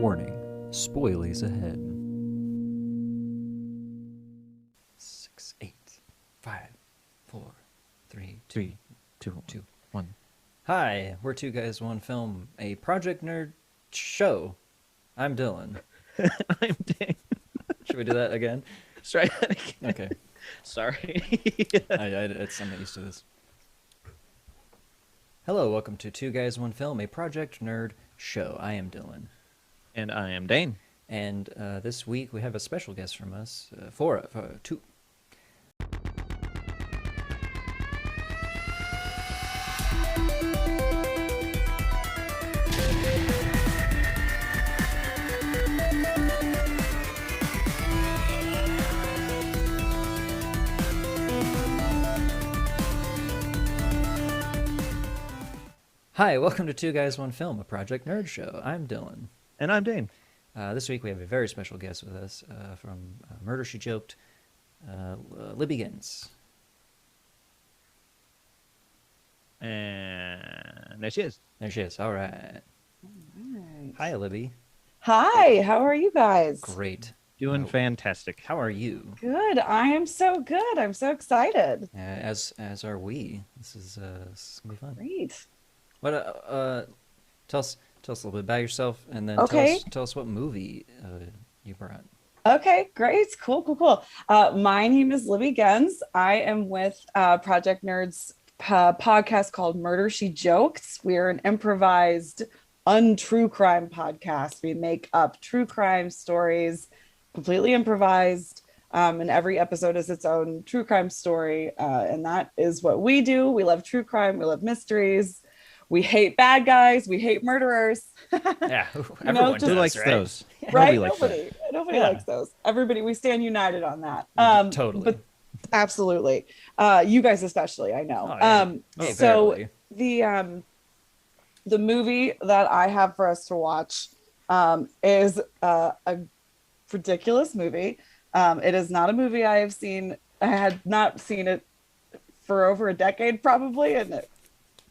Warning, spoilies ahead. 6, 8, 5, 4, 3, 2, 1. Hi, we're Two Guys, One Film, a Project Nerd show. I'm Dylan. I'm Dane. Should we do that again? Let's try that again. Okay. Sorry. I'm not used to this. Hello, welcome to Two Guys, One Film, a Project Nerd show. I am Dylan. And I am Dane. And this week we have a special guest from us, two. Hi, welcome to Two Guys, One Film, a Project Nerd show. I'm Dylan. And I'm Dane. This week we have a very special guest with us from Murder, She Joked, Libby Gins. And there she is. There she is. All right. Right. Hi, Libby. Hi, how are you guys? Great. Doing fantastic. How are you? Good. I am so good. I'm so excited. As are we. This is gonna be fun. Great. What? Tell us a little bit about yourself, and then Okay. tell us what movie you brought. Okay, great. Cool. My name is Libby Gens. I am with Project Nerd's podcast called Murder, She Joked. We're an improvised, untrue crime podcast. We make up true crime stories, completely improvised. And every episode is its own true crime story. And that is what we do. We love true crime. We love mysteries. We hate bad guys. We hate murderers. Yeah, everyone Who likes those? Right? Nobody likes that. Nobody Yeah. likes those. Everybody, we stand united on that. Totally. But absolutely. You guys especially, I know. Oh, yeah. Hey, So barely. the movie that I have for us to watch is a ridiculous movie. It is not a movie I have seen. I had not seen it for over a decade probably, and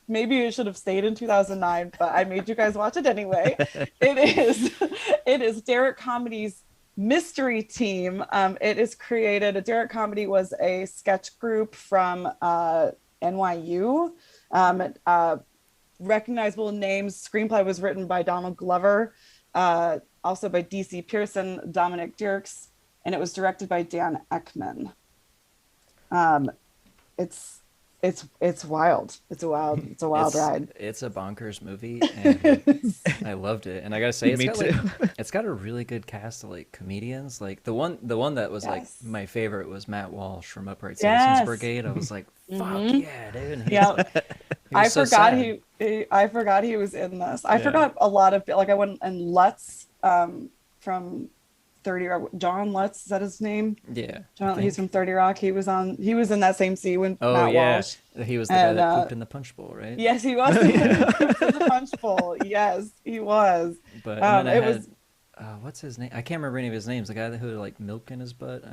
maybe it should have stayed in 2009, but I made you guys watch it anyway. It is Derek Comedy's Mystery Team. It is created. Derek Comedy was a sketch group from NYU. Recognizable names. Screenplay was written by Donald Glover, also by DC Pearson, Dominic Dirks, and it was directed by Dan Ekman. It's wild. It's a wild ride. It's a bonkers movie, and I loved it. And I gotta say, Me too. It's got a really good cast of like comedians. Like the one that was like Yes. my favorite was Matt Walsh from Upright Yes. Citizens Brigade. I was like, fuck yeah, dude. Yeah. I so forgot sad. I forgot he was in this. I Yeah. forgot a lot of, like, I went and Lutz from 30 Rock. John Lutz, is that his name? Yeah, He's from 30 Rock. He was in that same scene with Oh Matt yeah, Walsh. he was the guy And, that pooped in the punch bowl, right? Yes, he was. The punch bowl. Yes, he was. But and then I it had, was what's his name? I can't remember any of his names. The guy that had like milk in his butt.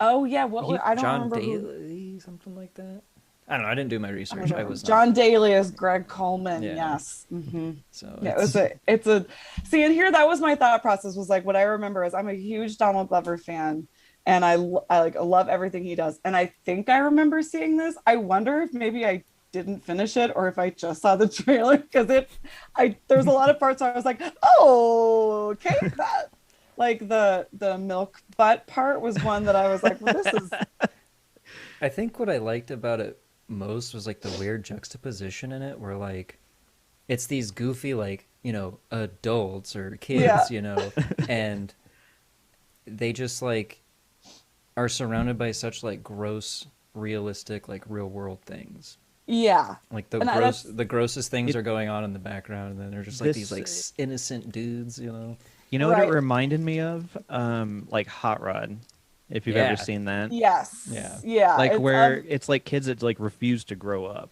oh yeah, I don't John remember who. Daly, something like that. I don't know. I didn't do my I research. don't I know. was not. John Daly is Greg Coleman. Yeah. Yes. Mm-hmm. So Yeah, it's a see, and here that was my thought process, was like, what I remember is I'm a huge Donald Glover fan, and I love everything he does, and I think I remember seeing this. I wonder if maybe I didn't finish it, or if I just saw the trailer, because there's a lot of parts where I was like, oh, okay, that, like the milk butt part was one that I was like, well, this is. I think what I liked about it most was like the weird juxtaposition in it, where like it's these goofy, like, you know, adults or kids, Yeah. you know, and they just like are surrounded by such like gross, realistic, like real world things. Yeah. Like And the grossest things are going on in the background, and then they're just like these like This- innocent dudes, you know. You know what Right. it reminded me of? Like Hot Rod, if you've Yeah. ever seen that. Yes. Yeah. Yeah. Like where um, it's like kids that like refuse to grow up.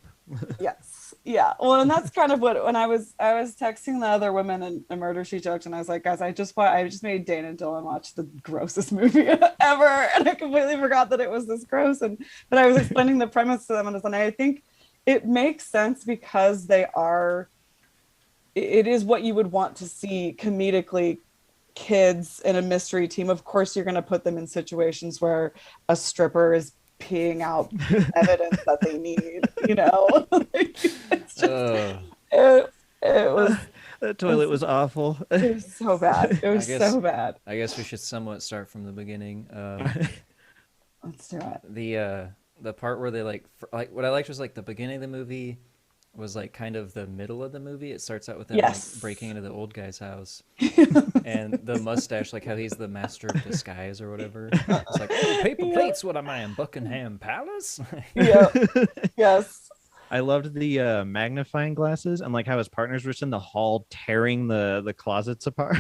Yes. Yeah. Well, and that's kind of what, when I was texting the other women in Murder, She Joked, and I was like, guys, I just made Dane and Dylan watch the grossest movie ever, and I completely forgot that it was this gross. But I was explaining the premise to them, and I think it makes sense because they are it is what you would want to see comedically. Kids in a mystery team, of course you're going to put them in situations where a stripper is peeing out evidence that they need, you know. Like, it's just it was The toilet was awful. it was so bad. It was so bad. I guess we should somewhat start from the beginning. Let's do it. The part where they like what I liked was like the beginning of the movie was like kind of the middle of the movie. It starts out with them like, breaking into the old guy's house, and the mustache, like how he's the master of disguise or whatever. It's like, oh, paper plates. What am I in Buckingham Palace? Yeah. Yes. I loved the magnifying glasses and like how his partners were in the hall tearing the closets apart.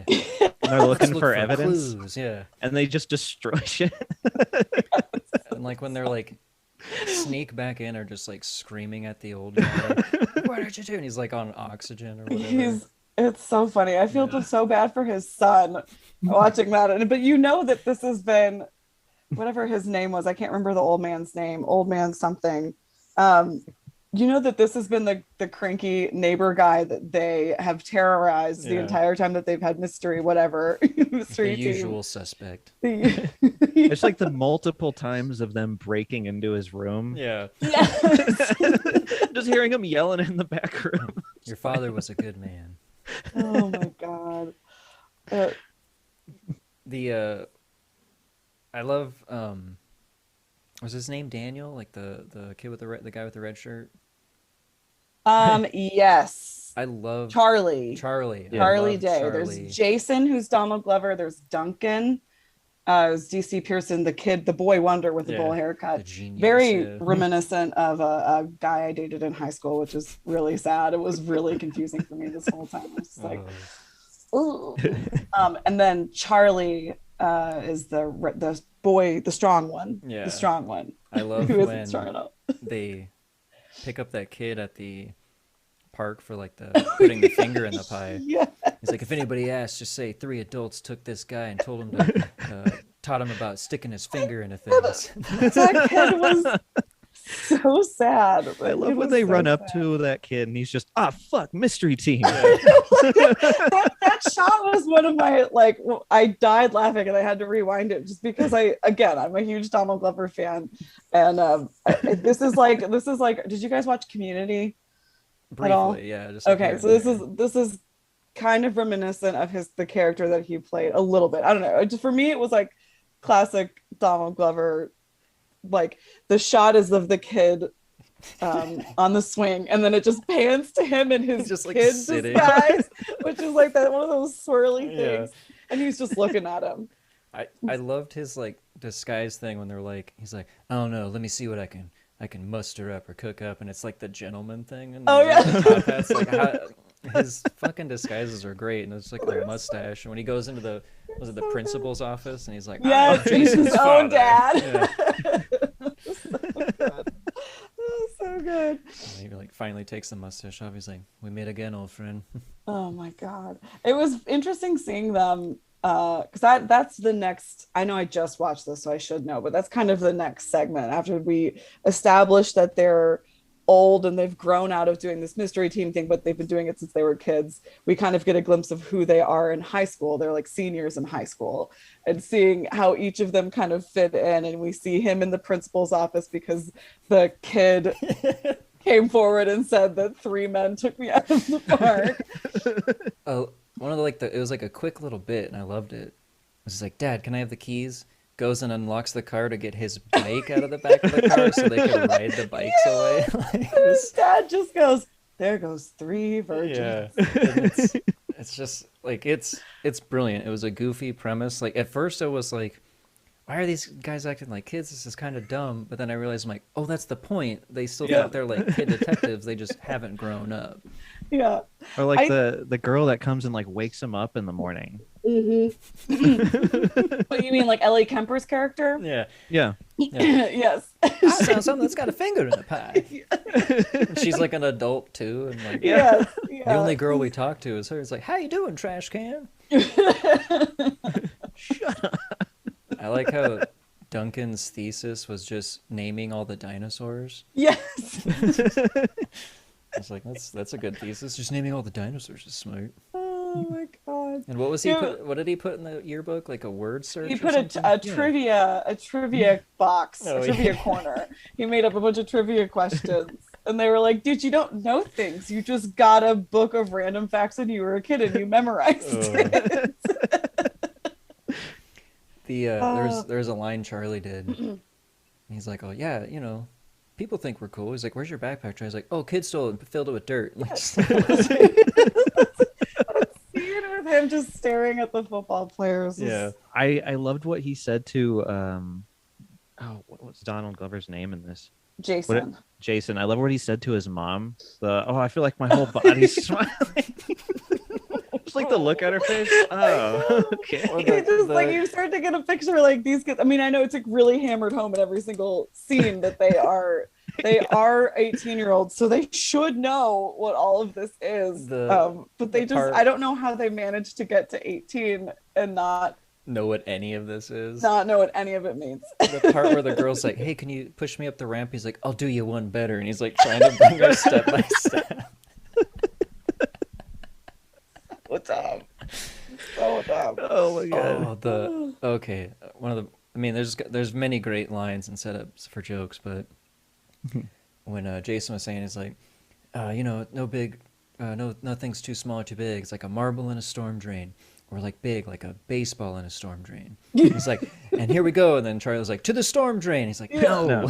Yeah. And they're looking Look for evidence. Clues. Yeah. And they just destroy shit. And like when they're like sneak back in or just like screaming at the old guy, what did you do? And he's like on oxygen or whatever. It's so funny. I feel so bad for his son watching that. But you know that this has been whatever his name was. I can't remember the old man's name. Old man something. You know that this has been the cranky neighbor guy that they have terrorized the entire time that they've had mystery the usual suspect. It's like the multiple times of them breaking into his room. Yeah. Yes. Just hearing him yelling in the back room. Your father was a good man. Oh my God. I love was his name Daniel, like the kid with the guy with the red shirt? Yes. I love Charlie. Charlie Day. Charlie. There's Jason, who's Donald Glover. There's Duncan. It was DC Pearson, the boy wonder with the bowl haircut. Very reminiscent of a guy I dated in high school, which is really sad. It was really confusing for me this whole time. I was just like, ooh. And then Charlie is the boy, the strong one. Yeah. The strong one. I love who when isn't strong enough. They pick up that kid at the park for like putting the finger in the pie. Yes. He's like, if anybody asks, just say 3 adults took this guy and told him to taught him about sticking his finger into things. That kid was so sad. I love when they run up to that kid and he's just, fuck, mystery team. that shot was one of my, like, I died laughing and I had to rewind it just because I'm a huge Donald Glover fan. And this is like, did you guys watch Community? Briefly, yeah. Just okay, so this is kind of reminiscent of the character that he played a little bit. I don't know. Just for me, it was like classic Donald Glover. Like the shot is of the kid on the swing, and then it just pans to him in his just like kid sitting, disguise, which is like that one of those swirly things, and he's just looking at him. I loved his like disguise thing when they're like, he's like, I don't know, let me see what I can muster up or cook up, and it's like the gentleman thing. And that's like his fucking disguises are great, and it's like the mustache. And when he goes into the principal's office, and he's like, he's his own dad. Yeah. So good. And he like finally takes the mustache off. He's like, we meet again, old friend. Oh my God, it was interesting seeing them. Because that's the next, I know I just watched this, so I should know, but that's kind of the next segment after we establish that they're old and they've grown out of doing this mystery team thing, but they've been doing it since they were kids. We kind of get a glimpse of who they are in high school. They're like seniors in high school, and seeing how each of them kind of fit in. And we see him in the principal's office because the kid came forward and said that 3 men took me out of the park. One of it was like a quick little bit, and I loved it. It was like, Dad, can I have the keys? Goes and unlocks the car to get his bike out of the back of the car so they can ride the bikes away. His dad just goes, there goes 3 virgins. Yeah. It's just like it's brilliant. It was a goofy premise. Like at first I was like, why are these guys acting like kids? This is kind of dumb. But then I realized I'm like, oh, that's the point. They still think they're like kid detectives. They just haven't grown up. Yeah. Or like the girl that comes and like wakes him up in the morning. Mm-hmm. What you mean, like Ellie Kemper's character? Yeah. Yes. I found something that's got a finger in the pie. And she's like an adult too, and like the only girl we talk to is her. It's like, how you doing, trash can? Shut up. I like how Duncan's thesis was just naming all the dinosaurs. Yes. I was like, that's a good thesis. Just naming all the dinosaurs is smart. Oh my god. And what was he put? What did he put in the yearbook? Like a word search? He or put something? a trivia box, Oh, a trivia yeah. corner. He made up a bunch of trivia questions. And they were like, dude, you don't know things. You just got a book of random facts when you were a kid and you memorized it. There's a line Charlie did. He's like, oh yeah, people think we're cool. He's like, where's your backpack? Charlie's like, oh, kids stole it and filled it with dirt. Like, Scene with him just staring at the football players. yeah. I loved what he said to what's Donald Glover's name in this? Jason. Jason. I love what he said to his mom. I feel like my whole body's smiling. Just like the look at her face. Oh, okay. Or It's just like you start to get a picture like these kids. I mean, I know it's like really hammered home in every single scene that they are 18-year-olds, so they should know what all of this is. But they just I don't know how they managed to get to 18 and not know what any of this is. Not know what any of it means. The part where the girl's like, hey, can you push me up the ramp? He's like, I'll do you one better. And he's like trying to bring her step by step. What's up? So dumb. Oh my god. Okay. There's many great lines and setups for jokes, but when Jason was saying, it's like, nothing's too small or too big. It's like a marble in a storm drain, or like big, like a baseball in a storm drain. He's like, and here we go. And then Charlie's like, to the storm drain. He's like, no.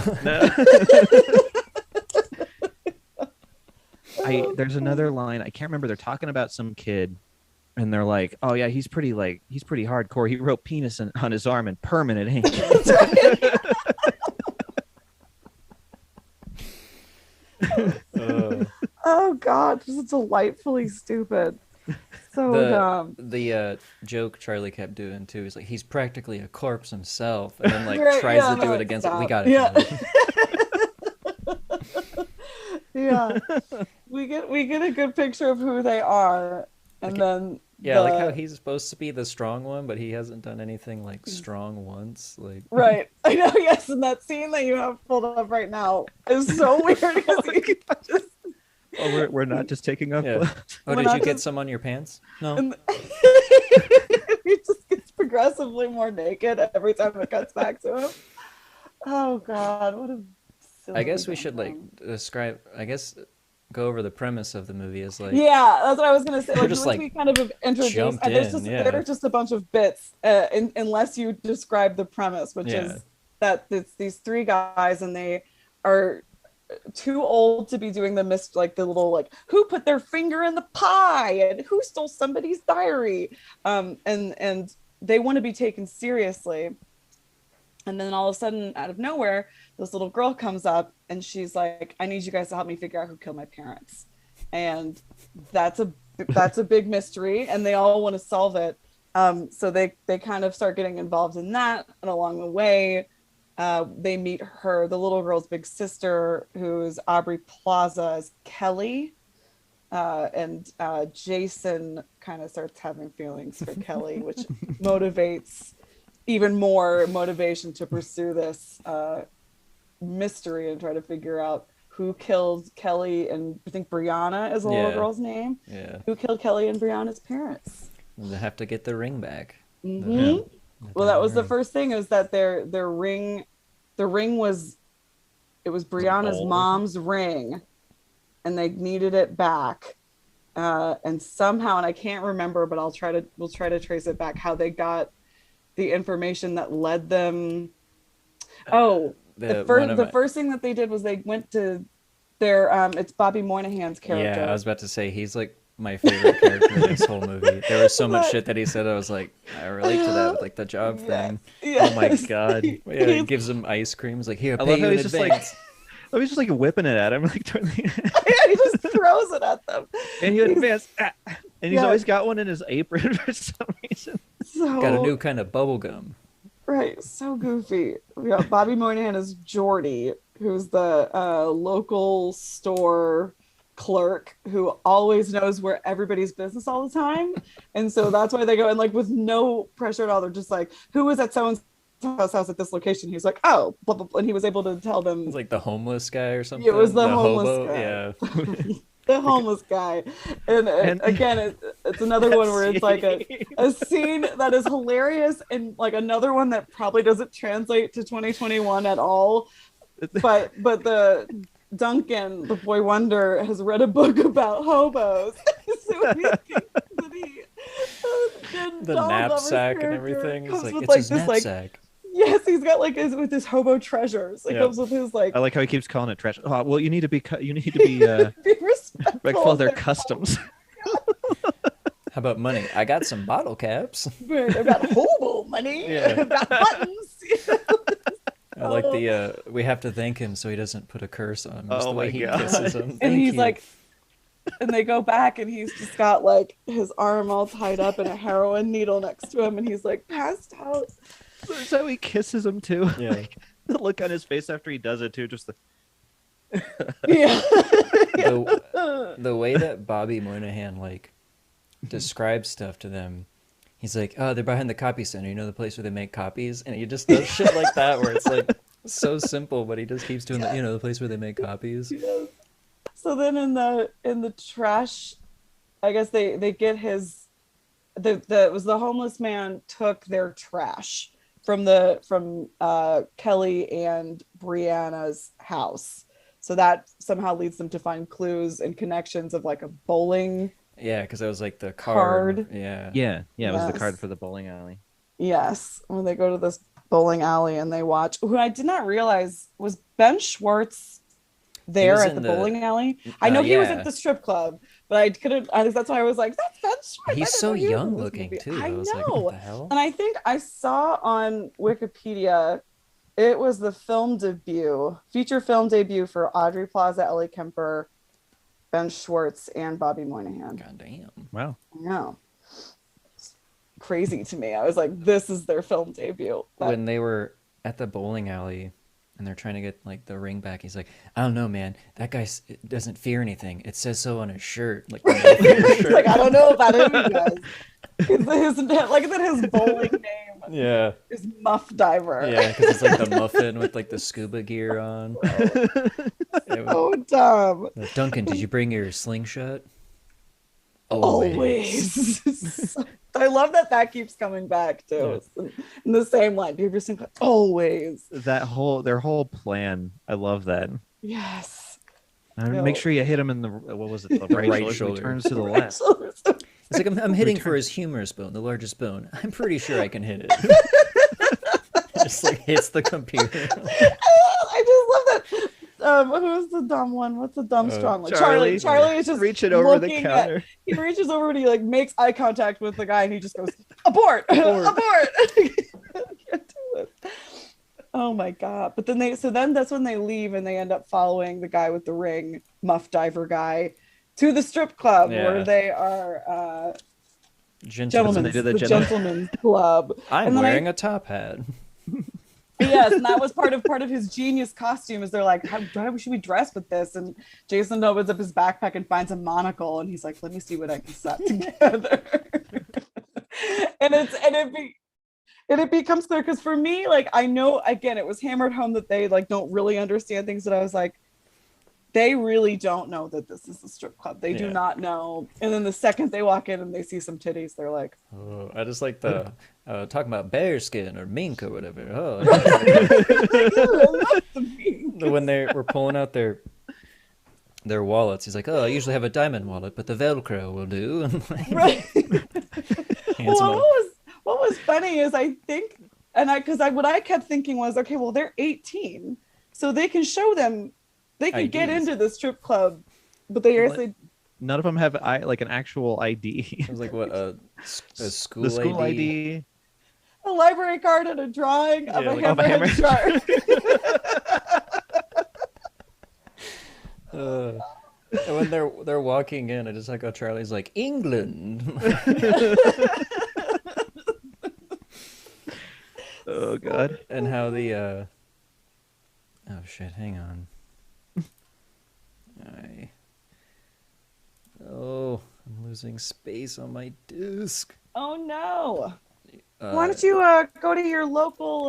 There's another line. I can't remember. They're talking about some kid. And they're like, oh yeah, he's pretty hardcore. He wrote penis on his arm in permanent ink. Oh god, this is delightfully stupid. So dumb. The joke Charlie kept doing too is like, he's practically a corpse himself, and then tries to do it against it. We got it. Yeah. We get a good picture of who they are, and then like how he's supposed to be the strong one, but he hasn't done anything like strong once. Like right, I know. Yes, and that scene that you have pulled up right now is so weird because we're not just taking up. Yeah. Oh, did you get some on your pants? No. He just gets progressively more naked every time it cuts back to him. Oh god, what a silly I guess we should describe. Go over the premise of the movie as like. Yeah, that's what I was gonna say. We're just we kind of introduced. There are just a bunch of bits, unless you describe the premise, which is that it's these three guys and they are too old to be doing the little who put their finger in the pie and who stole somebody's diary, and they want to be taken seriously. And then all of a sudden, out of nowhere, this little girl comes up and she's like, I need you guys to help me figure out who killed my parents. And that's a big mystery, and they all want to solve it. So they kind of start getting involved in that. And along the way, they meet the little girl's big sister, who's Aubrey Plaza, as Kelly. And Jason kind of starts having feelings for Kelly, which motivates even more motivation to pursue this mystery and try to figure out who killed Kelly, and I think Brianna is the little girl's name. Yeah. Who killed Kelly and Brianna's parents? They have to get the ring back. Mm-hmm. Well, that was the first thing, is that their ring, was Brianna's mom's ring, and they needed it back. And somehow, and I can't remember, but we'll try to trace it back, how they got the information that led them. The first thing that they did was they went to their it's Bobby Moynihan's character. Yeah, I was about to say, he's like my favorite character in this whole movie. There was so much shit that he said, I was like, I relate to that with like the job thing. Yes. Oh my god. Yeah, he gives him ice cream. He's like, here, pay you in advance. He's just like whipping it at him, like yeah, he just throws it at them. And you advance, and he's always got one in his apron for some reason. Got a new kind of bubble gum. Right, so goofy. We got Bobby Moynihan as Jordy, who's the local store clerk who always knows where everybody's business all the time, and so that's why they go, and with no pressure at all, they're just like, who was at so-and-so house at this location? He's like, oh, blah, blah, blah. And he was able to tell them. It's like the homeless guy or something. It was the homeless hobo guy. Yeah. the homeless guy. And again, it's another one where it's like a scene that is hilarious, and like another one that probably doesn't translate to 2021 at all. But the Duncan, the boy wonder, has read a book about hobos. So he thinks that the Donald knapsack and Glover's everything. It's comes like, with it's like his this knapsack. yes, he's got like with his hobo treasures. It comes with his like I like how he keeps calling it trash. Oh, well, you need to be be respectful of their their customs. How about money? I got some bottle caps. I've got hobo money. Yeah. I've got buttons. I like the we have to thank him so he doesn't put a curse on him. Just Oh the way my he God. kisses him. And Thank he's you. like, and they go back, and he's just got like his arm all tied up and a heroin needle next to him, and he's like passed out. That's how he kisses him too. Yeah. Like, the look on his face after he does it too, just the Yeah. the way that Bobby Moynihan like describes stuff to them, he's like, oh, they're behind the copy center, you know, the place where they make copies, and he just does shit like that where it's like so simple, but he just keeps doing that, you know, the place where they make copies. Yes. So then in the trash, I guess they get his it was the homeless man took their trash from Kelly and Brianna's house. So that somehow leads them to find clues and connections of like a bowling. Yeah, because it was like the Card. Yeah. yeah. It was the Yes. card for the bowling alley. Yes, when they go to this bowling alley and they watch, who I did not realize was Ben Schwartz there was at in the the- bowling alley. I know he was yeah. at the strip club, but I couldn't. That's why I was like, "That's Ben Schwartz." I He's didn't so know he was in young this looking movie. too. I was know, like, what the hell? and I think I saw on Wikipedia it was the feature film debut for Audrey Plaza, Ellie Kemper, Ben Schwartz, and Bobby Moynihan. God damn. Wow. No. Crazy to me. I was like, this is their film debut. When they were at the bowling alley and they're trying to get like the ring back, he's like, I don't know, man, that guy doesn't fear anything, it says so on his shirt. Like, It's like, I don't know about him, you guys. Look at his bowling name. yeah, Is Muff Diver. yeah, because it's like the muffin with like the scuba gear on. It was- Oh, dumb. Duncan, did you bring your slingshot? Always. I love that keeps coming back too. In the same line. Do you ever think like, always? Their whole plan. I love that. Yes. Make sure you hit him in the what was it? The right shoulder. shoulder. He turns to the left. It's like I'm hitting for his humerus bone, the largest bone. I'm pretty sure I can hit it. Just like hits the computer. I just love that. Who's the dumb one? What's the dumb strong one? Charlie. Charlie is just Reaching over the looking counter. he reaches over and he like makes eye contact with the guy and he just goes, abort. Abort. I can't do it. Oh my god. But then that's when they leave and they end up following the guy with the ring, Muff Diver guy, to the strip club where they are gentlemen. They do the gentleman's club. I'm wearing a top hat. Yes, and that was part of his genius costume. Is they're like, how should we dress with this? And Jason opens up his backpack and finds a monocle, and he's like, let me see what I can set together. and it becomes clear because for me, like, I know again, it was hammered home that they like don't really understand things. That I was like, they really don't know that this is a strip club. They do not know. And then the second they walk in and they see some titties, they're like, oh, I just like the talking about bearskin or mink or whatever. Oh, when they were pulling out their wallets, he's like, oh, I usually have a diamond wallet, but the Velcro will do. right. Well, what was funny is I think, what I kept thinking was, okay, well, they're 18, so they can show them. They could get into the strip club, but they actually none of them have like an actual ID. It was like what a school the school ID. ID, a library card and a drawing of a like hammerhead shark. And when they're walking in, I just like how Charlie's like England. oh god, and how the oh shit, hang on. I'm losing space on my disc. Oh no! Why don't you go to your local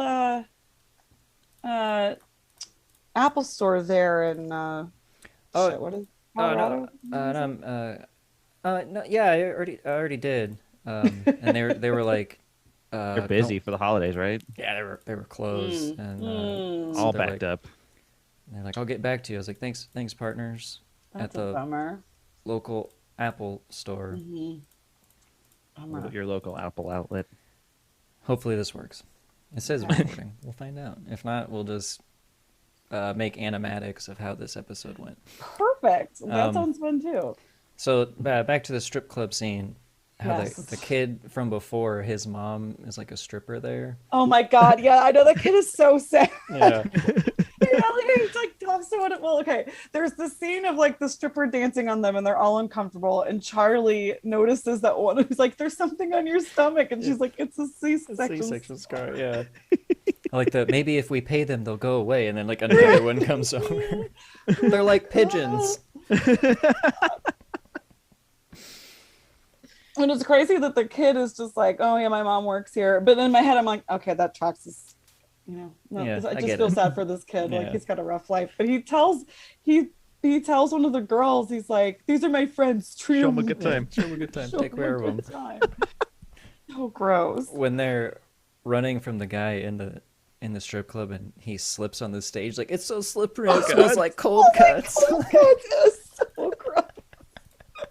Apple store there and what is Colorado? and no, yeah, I already did. And they were like, They're busy for the holidays, right? yeah, they were closed, and so All they're backed like, up. they're like, I'll get back to you. I was like, thanks, partners, at That's a the bummer. local Apple store. Bummer. Your local Apple outlet. Hopefully this works. It says recording. We'll find out. If not, we'll just make animatics of how this episode went. Perfect. That sounds fun too. So back to the strip club scene. How Yes. the kid from before, his mom is like a stripper there. Oh my God. Yeah, I know that kid is so sad. Yeah. He's like tough. So well, okay. There's the scene of like the stripper dancing on them and they're all uncomfortable. And Charlie notices that one who's like, there's something on your stomach. And she's like, it's a C-section scar. Yeah. I like the maybe if we pay them, they'll go away. And then like another one comes over. They're like pigeons. And it's crazy that the kid is just like, oh yeah, my mom works here. But in my head, I'm like, okay, that tracks is, Yeah, I I just get feel it. sad for this kid. Yeah. Like he's got a rough life. But he tells one of the girls, he's like, these are my friends. Treat Show them them a good time. Show them a good time. Show Take them care a of good them. time. So gross. When they're running from the guy in the strip club and he slips on the stage, like it's so slippery. It smells like cold cuts. Cold cuts is so gross.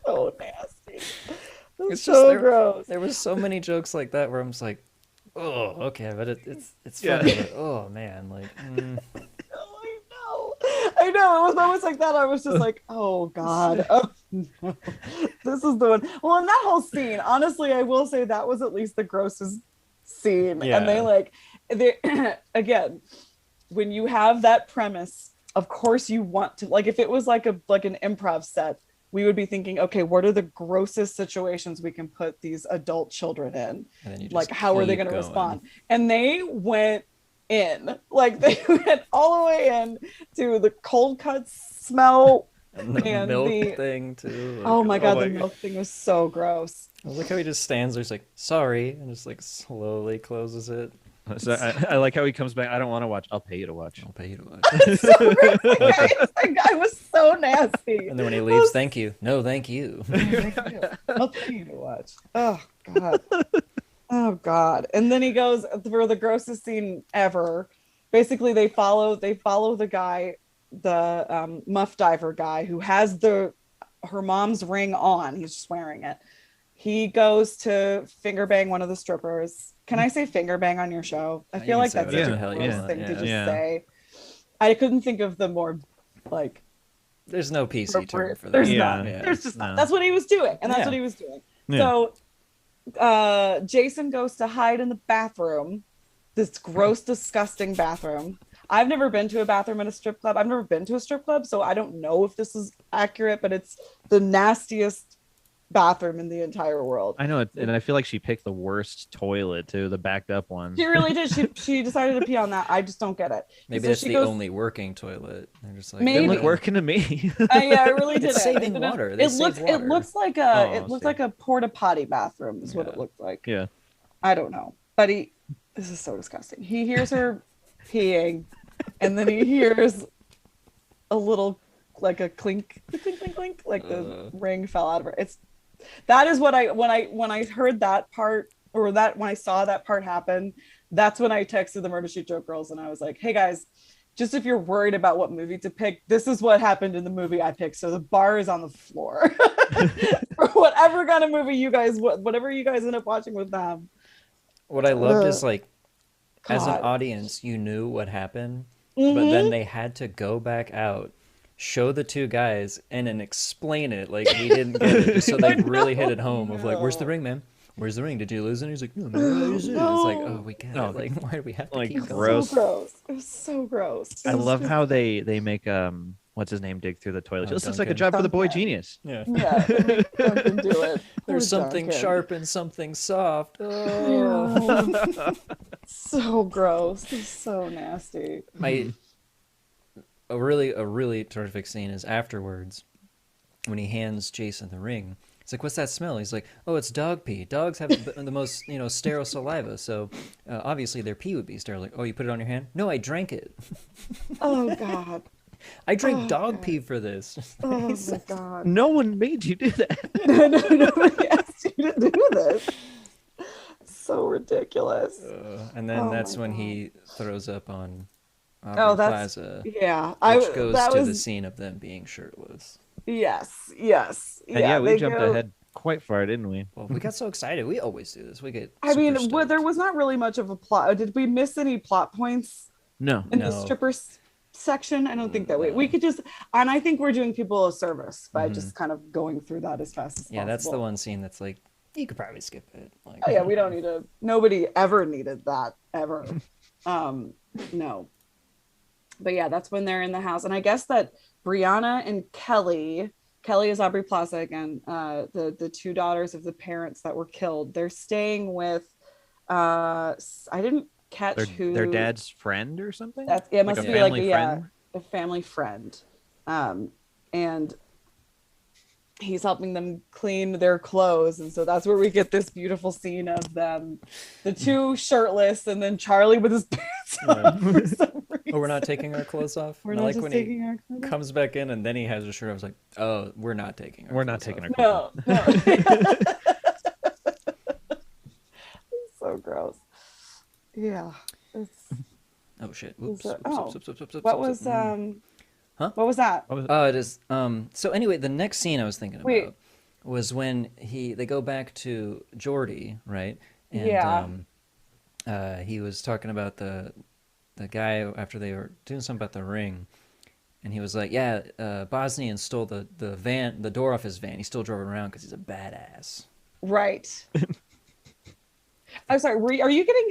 So nasty. It's so just gross. There was so many jokes like that where I'm just like, oh, okay, but it's Yeah. funny. But, oh man, like Oh, I know. It was almost like that. I was just like, oh God. Oh, no. This is the one. Well, in that whole scene, honestly, I will say that was at least the grossest scene. Yeah. And they again, when you have that premise, of course you want to, like if it was like an improv set, we would be thinking, okay, what are the grossest situations we can put these adult children in? and then you just Like, how are they keep going to going. respond? And they went in, like they went all the way in to the cold cuts smell. And the and milk the- thing too. Like, Oh my God, my the milk thing was so gross. I like how he just stands there, he's like, sorry, and just like slowly closes it. So I like how he comes back. I don't want to watch. I'll pay you to watch. I'll pay you to watch. So gross. That guy was so nasty. And then when he leaves, thank you. No, thank you. I'll tell you to watch. Oh God. Oh God. And then he goes for the grossest scene ever. Basically, they follow the guy, the muff diver guy who has her mom's ring on. He's just wearing it. He goes to finger bang one of the strippers. Can I say finger bang on your show? I You feel can like say that's such whatever a the hell you gross want, thing to yeah. just Yeah. say. I couldn't think of the more like There's no PC term appropriate. for that. There's Yeah. not. Yeah. There's just No. not. That's what he was doing, and that's Yeah. what he was doing. Yeah. So, Jason goes to hide in the bathroom, this gross, disgusting bathroom. I've never been to a bathroom in a strip club. I've never been to a strip club, so I don't know if this is accurate, but it's the nastiest bathroom in the entire world. I know it, and I feel like she picked the worst toilet too, the backed up one. She really did. She decided to pee on that. I just don't get it. Maybe So that's she the goes- only working toilet. They're just like, Maybe. Didn't look working to me. Yeah, it really did. It's saving water. They It save looks. water. It looks like Oh, it looked see. like a porta potty bathroom. Is what it Yeah. looked like. Yeah. I don't know, but this is so disgusting. He hears her peeing, and then he hears a little, like a clink, clink, clink, clink, like the ring fell out of her. That is what when I heard that part, or that when I saw that part happen, that's when I texted the Murder Sheet Joke girls, and I was like, hey guys, just if you're worried about what movie to pick, this is what happened in the movie I picked. So the bar is on the floor for whatever kind of movie whatever you guys end up watching with them. what I loved is like, as an God. audience, you knew what happened, but Mhm. then they had to go back out, show the two guys, and then explain it like we didn't get it, just so they really hit it home of like, where's the ring, man? Where's the ring? Did you lose it? He's like, no, man, I just did it. It's like, oh, we get No. it. Like, why do we have to Like, keep going? gross. So gross. It was so gross. I It was love just- how they make what's his name dig through the toilet. Oh, This looks like a Duncan. job for the boy Duncan. genius. Yeah. Yeah, they make Duncan do it. Poor There's something Duncan. sharp and something soft. Oh. Yeah. So gross. It's so nasty. A really terrific scene is afterwards when he hands Jason the ring. It's like, what's that smell? He's like, oh, it's dog pee. Dogs have the most, sterile saliva. So obviously their pee would be sterile. Like, oh, you put it on your hand? No, I drank it. Oh God. I drink dog God. pee for this. Oh my God. No one made you do that. No, nobody asked you to do this. So ridiculous. And then Oh that's my when God. he throws up on Oh, Aubrey that's Plaza, yeah. which goes That to was the scene of them being shirtless. yes, And yeah. we They jumped go. ahead quite far, didn't we? Well, we got so excited. We always do this. We get I super mean, there stoked. was not really much of a plot. Did we miss any plot points No. in the No. strippers section? I don't think that we No. could just, and I think we're doing people a service by Mhm. just kind of going through that as fast as Yeah, possible. that's the one scene that's like, you could probably skip it. Like, Oh yeah, we don't need to. Nobody ever needed that ever. No. But yeah, that's when they're in the house, and I guess that Brianna and Kelly is Aubrey Plaza again. The two daughters of the parents that were killed. They're staying with. I didn't catch Their dad's friend or something. That's it. Like Must a be like family friend? a family friend, and he's helping them clean their clothes, and so that's where we get this beautiful scene of them, the two shirtless, and then Charlie with his pants on for some reason. oh, we're not taking our clothes off. We're I not like just when taking he our clothes off. comes back in and then he has a shirt. I was like, oh, we're not taking. We're not taking our No, clothes no. So gross. Yeah. It's, Oh shit! Oops. it- what was Huh? What was that? off. Oh, it is. So anyway, the next scene I was thinking about Wait. was when they go back to Jordy, right? And Yeah. he was talking about the guy after they were doing something about the ring, and he was like, "Yeah, Bosnian stole the door off his van. He still drove it around because he's a badass." Right. I'm sorry. Are you getting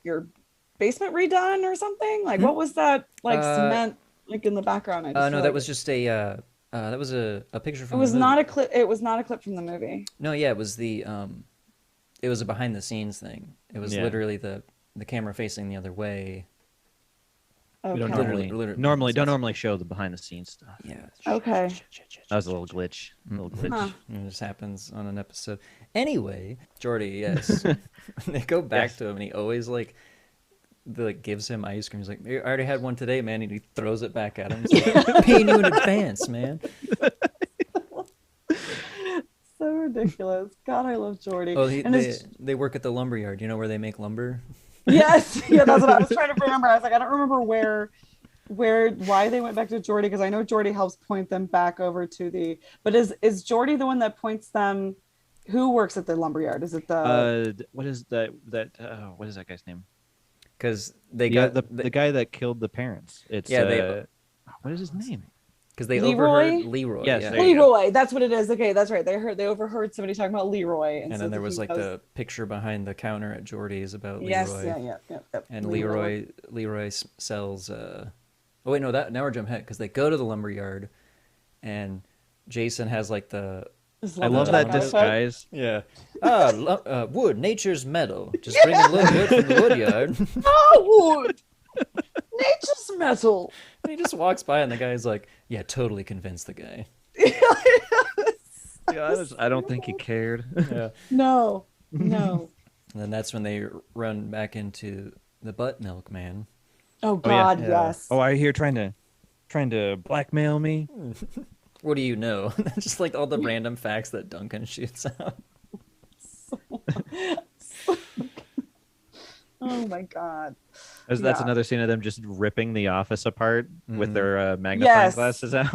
your basement redone or something? Like, what was that cement like in the background? I just No, feel that like was just a that was a picture it from. was the movie. not a clip. It was not a clip from the movie. No, yeah, it was it was a behind the scenes thing. It was Yeah. literally the camera facing the other way. Okay. We don't Literally- don't normally show the behind the scenes stuff. Yeah. Okay. That was a little glitch. Huh. It just happens on an episode. Anyway, Jordy, yes. They go back Yes. to him, and he always gives him ice cream. He's like, I already had one today, man, and he throws it back at him. He's like, paying you in advance, man. So ridiculous. God, I love Jordy. Oh, and it's, they work at the lumber yard. You know where they make lumber? yes, yeah, that's what I was trying to remember. I was like, I don't remember why they went back to Jordy, because I know Jordy helps point them back over to the. But is Jordy the one that points them? Who works at the lumberyard? Is it the? What is that? What is that guy's name? Because they Yeah, got the guy that killed the parents. It's what is his name? because they Leroy? overheard Leroy. Yes, yeah. there you go. Leroy. That's what it is. Okay, that's right. They overheard somebody talking about Leroy, And so then there he was like goes- the picture behind the counter at Jordy's about yes, Leroy. yeah. And Leroy sells. Oh wait, no, that now we're jumping ahead because they go to the lumber yard, and Jason has like the Just I love that outfit. disguise. wood, nature's metal. Just bring a little wood from the wood yard. Oh, wood. Nature's metal. And he just walks by, and the guy's like, "Yeah, totally convinced the guy." Yeah, I don't think he cared. Yeah. No. And then that's when they run back into the butt man. Oh God, Yeah. yes. Oh, are you here trying to blackmail me? What do you know? Just like all the random facts that Duncan shoots out. Oh my God. That's Yeah. another scene of them just ripping the office apart with Mhm. their magnifying Yes. glasses out.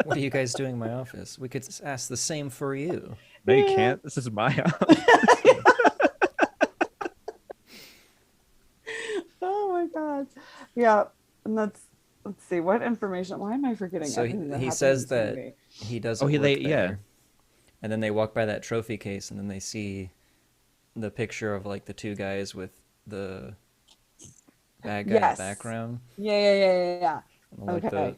What are you guys doing in my office? We could ask the same for you. No, you can't. This is my office. Oh my God. Yeah. And let's see what information. Why am I forgetting? So everything that he happened says in this that movie? he doesn't Oh, work yeah. there. And then they walk by that trophy case, and then they see the picture of like the two guys with the bad guy in Yes. the background. Yeah. And like Okay.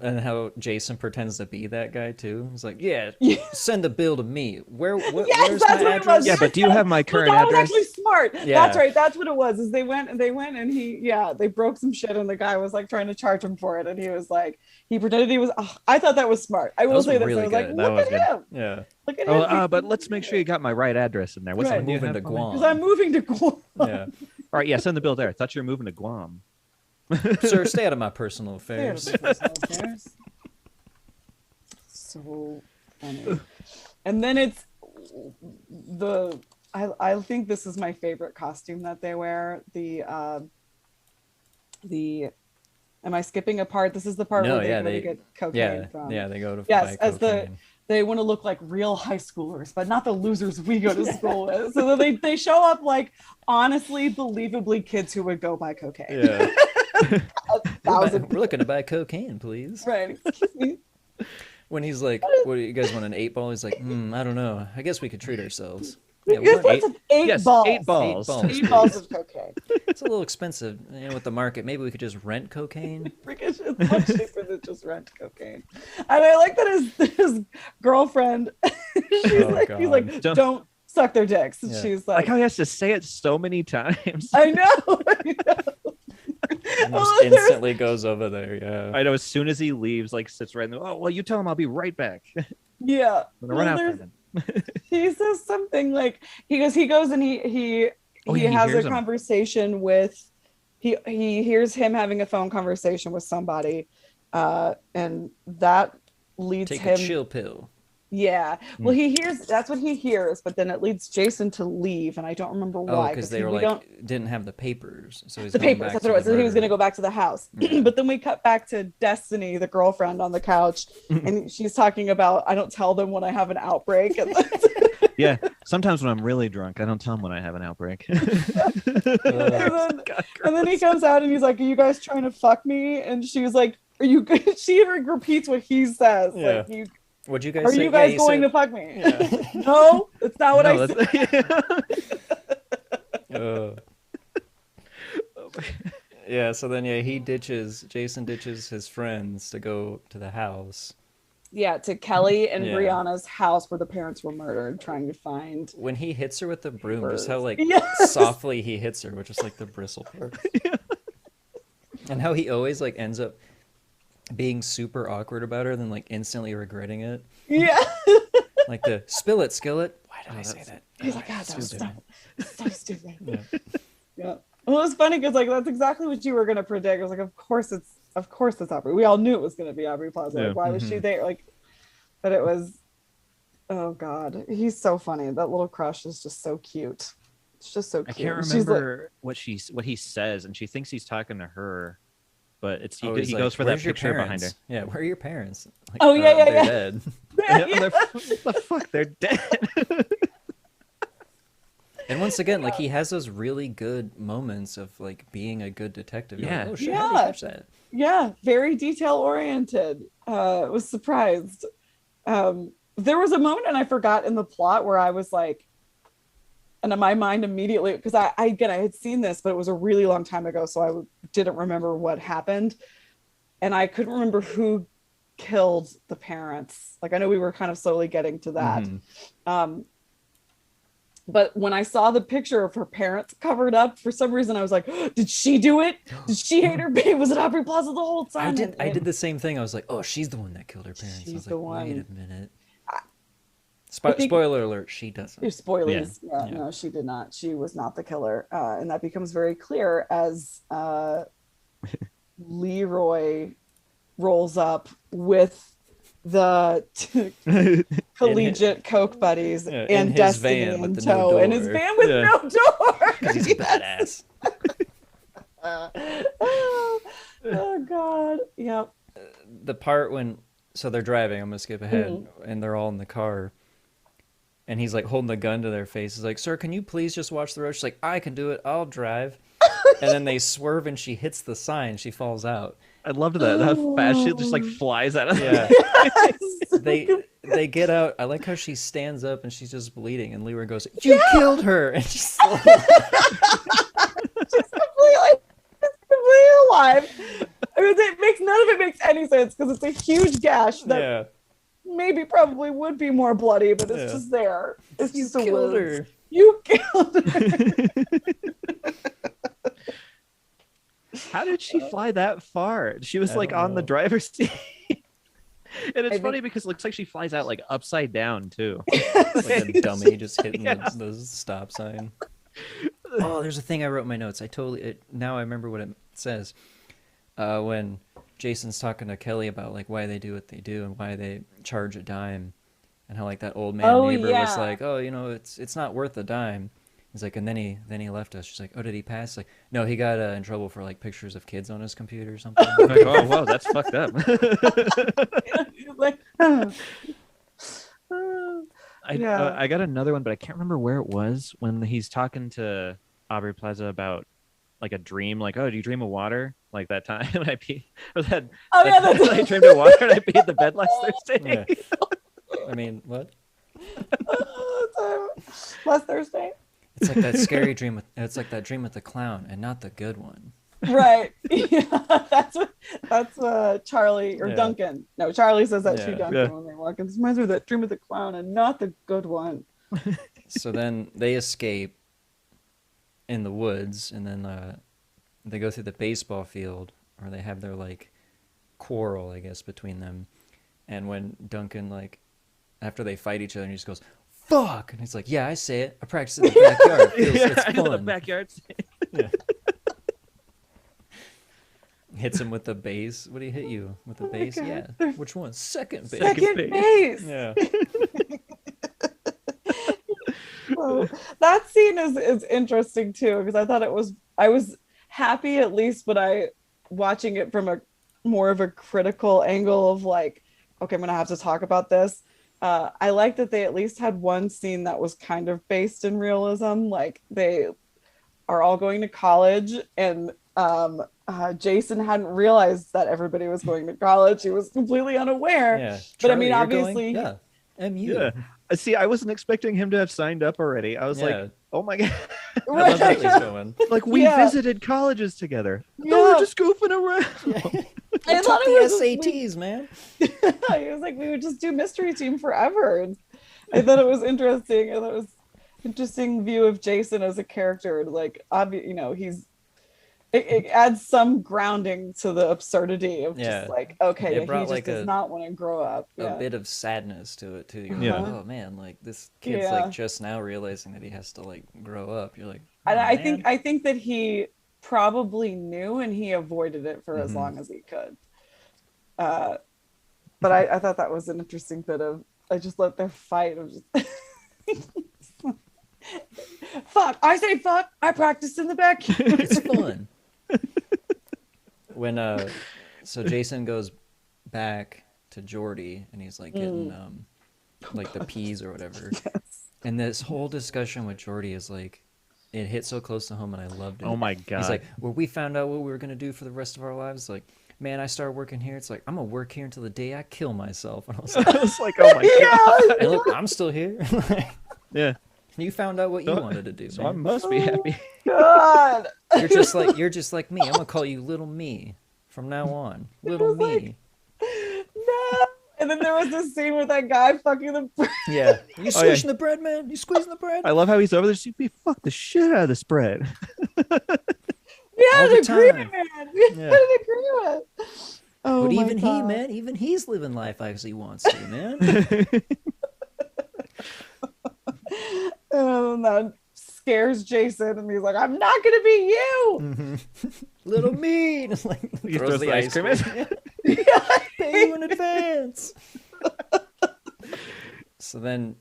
and how Jason pretends to be that guy too. He's like, "Yeah, Yeah. send the bill to me. Where's Yes, my that's what it address?" was. Yeah, but do you have my Well, current that was address? actually smart. Yeah. That's right. That's what it was. Is they went and they broke some shit, and the guy was like trying to charge him for it, and he was like, he pretended he was. Oh, I thought that was smart. I will was say this. really I was like, good. That look was at good. him. Yeah, Look at him. Oh, but let's make sure you got my right address in there. What's Right. the one you moving have to for me? Guam. Because I'm moving to Guam. yeah. All right, yeah, send the bill there. I thought you were moving to Guam. Sir, stay out of my personal Stay out of affairs. my personal affairs. So funny. And then it's I think this is my favorite costume that they wear. Am I skipping a part? This is the part No, where they yeah, go to they- get cocaine from. Yeah, they go to Yes, buy as cocaine. they want to look like real high schoolers, but not the losers we go to school with. So they show up like honestly, believably kids who would go buy cocaine. Yeah. Thousand. We're looking to buy cocaine, please. Right. Excuse me. When he's like, "What do you guys want, an 8-ball?" He's like, I don't know. I guess we could treat ourselves." Yeah, Because what? what's eight Yes, balls? 8 balls. 8 balls. 8 balls of cocaine. It's a little expensive, with the market. Maybe we could just rent cocaine. Because it's much cheaper than just rent cocaine. And I like that his girlfriend, he's God. like, don't suck their dicks. And Yeah. she's Like like, how he has to say it so many times. I know. And just instantly goes over there. Yeah. I know. As soon as he leaves, like sits right in the. Oh well, you tell him I'll be right back. I'm Yeah. gonna run Well, after him. he says something like he goes and he Oh, yeah, he has a hears him. conversation with he hears him having a phone conversation with somebody, and that leads Take him. a chill pill. Yeah. Well, that's what he hears, but then it leads Jason to leave, and I don't remember Oh, why. because they were we like don't didn't have the papers, so he's the going papers. back That's to what it was. the So he was going to murder. go back to the house, Yeah. but then we cut back to Destiny, the girlfriend, on the couch, and she's talking about I don't tell them when I have an outbreak, and Yeah. Sometimes when I'm really drunk, I don't tell him when I have an outbreak. and then he comes out and he's like, "Are you guys trying to fuck me?" And she's like, "Are you?" She repeats what he says. Yeah. Like, What'd you guys "Are say? you guys he going said- to fuck me?" Yeah. No, it's not what No, I said. Yeah, so then Jason ditches his friends to go to the house. Yeah, to Kelly and Yeah. Brianna's house where the parents were murdered, trying to find. When he hits her with the broom, just how like Yes. softly he hits her, which is like the bristle part. And how he always like ends up being super awkward about her, then like instantly regretting it. Yeah. Like the spill it, skillet. Why did I say that? He's like, God, that was Stupid. so stupid. Yeah. Yeah. Well, it was funny because like that's exactly what you were gonna predict. I was like, of course it's Aubrey. We all knew it was gonna be Aubrey Plaza. Yeah. Like, why was she there? Like, but it was. Oh God, he's so funny. That little crush is just so cute. It's just so I cute. can't She's like, remember what he says, and she thinks he's talking to her, but it's he He's goes like, for that "Where's your picture behind her. parents?" Yeah, where are your parents? Like, Oh, yeah, yeah, they're yeah. dead. What the fuck? They're dead. And once again, like he has those really good moments of like being a good detective. You're like, Yeah. oh shit, how did he Yeah. catch that? Yeah, very detail oriented. Was surprised. There was a moment, and I forgot in the plot where I was like, and in my mind immediately, because I had seen this, but it was a really long time ago, so I didn't remember what happened, and I couldn't remember who killed the parents. Like I know we were kind of slowly getting to that. But when I saw the picture of her parents covered up, for some reason I was like, did she do it? Did she hate her baby? Was it Aubrey Plaza the whole time? I did the same thing. I was like, oh, she's the one that killed her parents. I She's was the like, wait one. a minute. I think- Spoiler alert, she doesn't. There's spoilers. Yeah. Yeah. No, she did not. She was not the killer. And that becomes very clear as Leroy rolls up with the collegiate Coke buddies Yeah, in and his Destiny van with in the no tow. In his door. van with Yeah. no door. Because he's a badass. Oh God. Yep. The part when, so they're driving, I'm going to skip ahead, Mm-hmm. and they're all in the car. And he's like holding the gun to their face. He's like, sir, can you please just watch the road? She's like, I can do it. I'll drive. And then they swerve and she hits the sign. She falls out. I loved that. How fast she just like flies out of Yeah. Yes. They get out. I like how she stands up and she's just bleeding. And Leroy goes, you killed her. And she's like, She's completely alive. I mean, none of it makes any sense because it's a huge gash that yeah. maybe probably would be more bloody, but it's Yeah. just there. It's just a killed wound. her. You killed her. How did she fly that far? She was I like don't on the know. driver's seat. And it's I funny think- because it looks like she flies out like upside down too. Like a dummy just hitting Yeah. the stop sign. Oh, there's a thing I wrote in my notes. Now I remember what it says. When Jason's talking to Kelly about like why they do what they do and why they charge a dime, and how like that old man Oh neighbor was yeah. like, oh, you know, it's not worth a dime. He's like, and then he left us. She's like, oh, did he pass? Like, no, he got in trouble for like pictures of kids on his computer or something. Like, oh, whoa, that's fucked up. Like, yeah. I got another one, but I can't remember where it was when he's talking to Aubrey Plaza about like a dream. Like, oh, do you dream of water? Like that time I peed. Or that, Oh yeah, that that's I dreamed of water and I peed the bed last Thursday. Yeah. I mean, what? last Thursday. It's like that scary dream. It's like that dream with the clown, and not the good one. Right. Yeah, that's Charlie or Yeah. Duncan. No, Charlie says that to Yeah. Duncan Yeah. when they walk in. This reminds me of that dream of the clown and not the good one. So then they escape in the woods, and then they go through the baseball field, or they have their like quarrel, I guess, between them. And when Duncan, like, after they fight each other, and he just goes, "Fuck!" and he's like, "Yeah, I say it. I practice in the backyard. It's I know the fun." backyard. Yeah. Hits him with the bass. What did he hit you with the Oh my bass? God. Yeah. Which one? Second bass. Second base. base. Yeah. Oh, that scene is interesting too, because I was happy, at least when I watching it from a more of a critical angle of like, okay, I'm gonna have to talk about this. I like that they at least had one scene that was kind of based in realism. Like they are all going to college, and Jason hadn't realized that everybody was going to college. He was completely unaware. Yeah. But I mean, Charlie, you're obviously, going? Yeah. MU. Yeah. See, I wasn't expecting him to have signed up already. I was Yeah. like, oh my God. I love that he's going. Like, we Yeah. visited colleges together. Yeah. No, we're just goofing around. I I thought took it the was SATs, man. He was like, we would just do mystery team forever. And I thought it was interesting. I thought it was interesting view of Jason as a character. Like, you know, it adds some grounding to the absurdity of Yeah. just like, okay, It he brought just like does not want to grow up. A Yeah. bit of sadness to it too. You're like, Yeah. oh man, like this kid's Yeah. like just now realizing that he has to like grow up. You're like, oh, And man. I think that he probably knew, and he avoided it for as long as he could. But I thought that was an interesting bit of, I just let their fight. I was just fuck. I say fuck. I practiced in the backyard. It's fun. When so Jason goes back to Jordy, and he's like getting like the peas or whatever. Yes. And this whole discussion with Jordy is like, it hit so close to home, and I loved it. Oh my God. He's like, well, we found out what we were gonna do for the rest of our lives. Like, man, I started working here. It's like, I'm gonna work here until the day I kill myself. And I was like, I was like, oh my God. hey, look, I'm still here. Yeah. You found out what you wanted to do, So I man. must be happy. God. You're just like me. I'm gonna call you Little Me from now on. Little was like- Me. No. And then there was this scene with that guy fucking the. Yeah. You Oh, yeah. squishing the bread, man? You squeezing the bread? I love how he's over there. We fuck the shit out of this bread. We had All an the agreement, time. man. We Yeah. had an agreement. Oh But my even he, God. man, even he's living life as he wants to, man. And that scares Jason, and he's like, I'm not gonna be you. Little Me. And it's like, He throws throws the the ice ice cream cream. Yeah. Pay you in advance. So then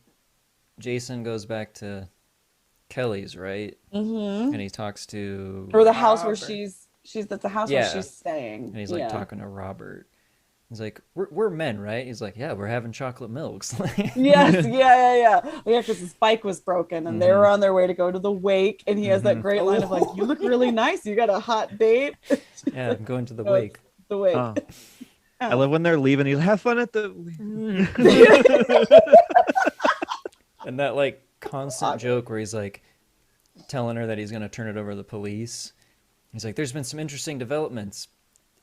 Jason goes back to Kelly's, right? Mm-hmm. And he talks to Or the house where Robert. she's that's the house Yeah. where she's staying. And he's like Yeah. talking to Robert. He's like, we're men, right? He's like, yeah, we're having chocolate milks. Yes, yeah. Yeah, because his bike was broken, and they were on their way to go to the wake, and he has that great line of like, "You look really nice. You got a hot date." Yeah, I'm going to the No, it's wake. The wake. Oh. I love when they're leaving. He's have fun at the. And that like constant joke where he's like telling her that he's going to turn it over to the police. He's like, there's been some interesting developments